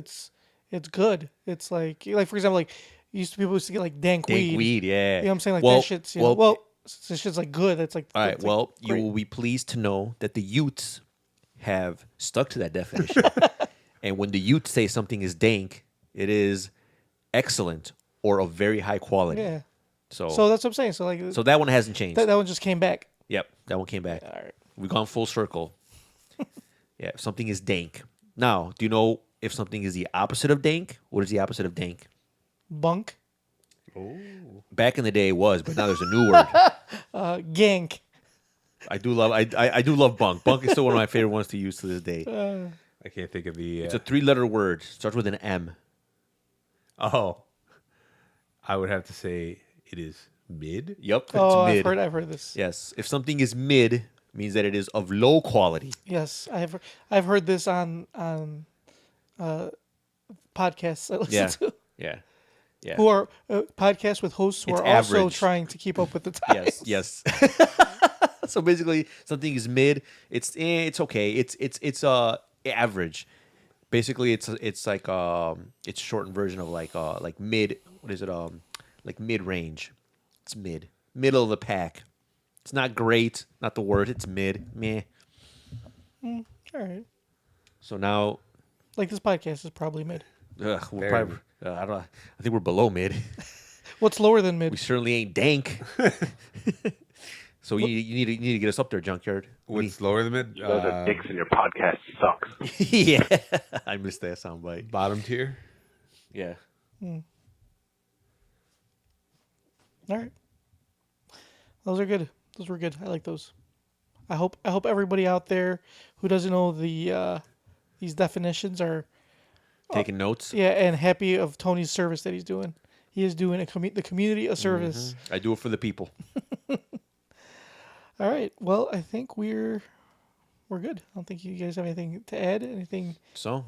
good. It's like for example, like people used to get like dank weed. Yeah. You know what I'm saying? Like Well, that shit's this shit's like good. It's like all right. it's Well, like you great. will be pleased to know that the Utes have stuck to that definition. And when the Utes say something is dank, it is excellent or of very high quality. Yeah. So that's what I'm saying. So like so that one hasn't changed. that one just came back. Yep, that one came back. All right. We've gone full circle. Yeah, if something is dank. Now, do you know if something is the opposite of dank? What is the opposite of dank? Bunk. Back in the day, it was, but now there's a new word. Gank. I do love bunk. Bunk is still one of my favorite ones to use to this day. I can't think of the. It's a 3-letter word. Starts with an M. Oh, I would have to say it is mid. Yep. It's Oh, mid. I've heard this. Yes. If something is mid, means that it is of low quality. Yes, I've heard this on podcasts I listen to. Yeah. Who are podcasts with hosts who It's are also average. trying to keep up with the times. Yes. So basically, something is mid. It's okay. It's average. Basically, it's like it's shortened version of like mid. What is it? Like mid range. It's middle of the pack. It's not great. Not the word. It's mid. Meh. All right. So now, like this podcast is probably mid. we're probably, I don't. I think we're below mid. What's lower than mid? We certainly ain't dank. So you need to get us up there, Junkyard. What's lower than mid? You guys are dicks and your podcast sucks. Yeah, I missed that soundbite. Bottom tier. Yeah. All right. Those are good. Those were good. I like those. I hope everybody out there who doesn't know these definitions are Taking notes. Yeah, and happy of Tony's service that he's doing. He is doing the community a service. I do it for the people. All right. Well, I think we're good. I don't think you guys have anything to add. Anything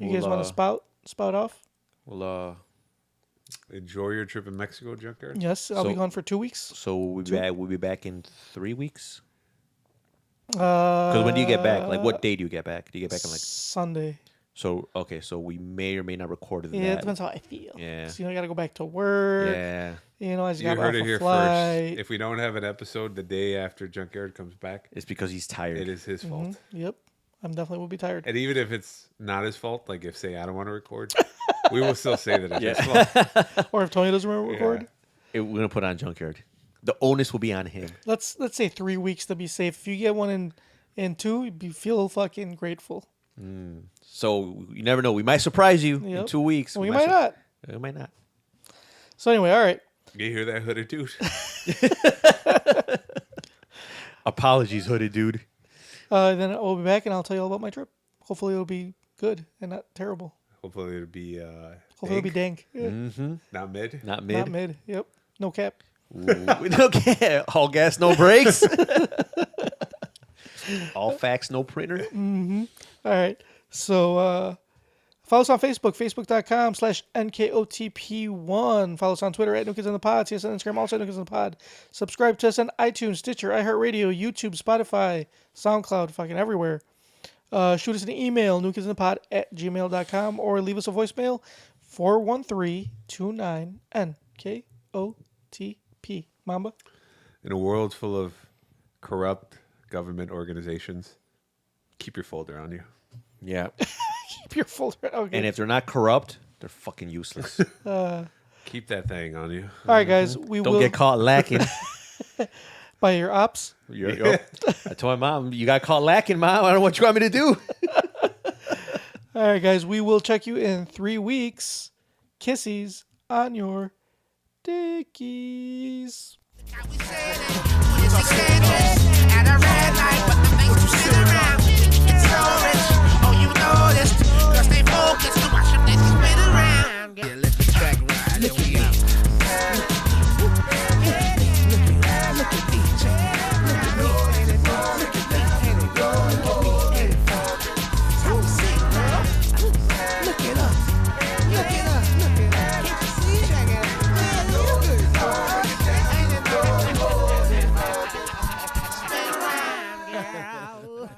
you guys want to spout off? We'll enjoy your trip in Mexico, Junkyard. Yes, I'll be gone for 2 weeks. So we'll be back in 3 weeks. Because when do you get back? Like, what day do you get back? Do you get back on like Sunday? So okay, so we may or may not record that. Yeah, it depends how I feel. Yeah. So, I got to go back to work. Yeah. I just You got heard off it a here flight. first. If we don't have an episode the day after Junkyard comes back, it's because he's tired. It is his fault. Yep. I'm definitely will be tired. And even if it's not his fault, like if say I don't want to record, we will still say that it's his fault. Or if Tony doesn't want to record. We're gonna put on Junkyard. The onus will be on him. Let's say 3 weeks to be safe. If you get one in 2, you'd feel fucking grateful. So you never know. We might surprise you in Yep. 2 weeks. We might not. We might not. So anyway, all right. You hear that, hooded dude? Apologies, hooded dude. Then we'll be back and I'll tell you all about my trip. Hopefully it'll be good and not terrible. Hopefully it'll be Hopefully it'll be dank. Yeah. Not mid. Not mid. Not mid. Yep. No cap. Okay. All gas, no brakes. All facts, no printer. All right. So follow us on Facebook, facebook.com/NKOTP1. Follow us on Twitter at New Kids on the Pod. See us on Instagram, also New Kids on the Pod. Subscribe to us on iTunes, Stitcher, iHeartRadio, YouTube, Spotify, SoundCloud, fucking everywhere. Shoot us an email, newkidsinthepod@gmail.com, or leave us a voicemail, 413-29-NKOTP. Momba? In a world full of corrupt government organizations, keep your folder on you. Yeah. Keep your folder. Okay. And if they're not corrupt, they're fucking useless. Keep that thing on you. All right, guys. We Don't will get caught lacking. by your ops. Yep. I told my mom, you got caught lacking, Mom. I don't know what you want me to do. All right, guys. We will check you in 3 weeks. Kissies on your dickies. At a red light, but the things you sit around, it's so rich. Oh, you noticed. Girls stay focused to watch them niggas spin around. Yeah, let the track ride. Here we go. Look at DJ. Look at me. Look at that. Look it up. Look it up. Look it up. Can't you see? Check it out. Spin around, girl.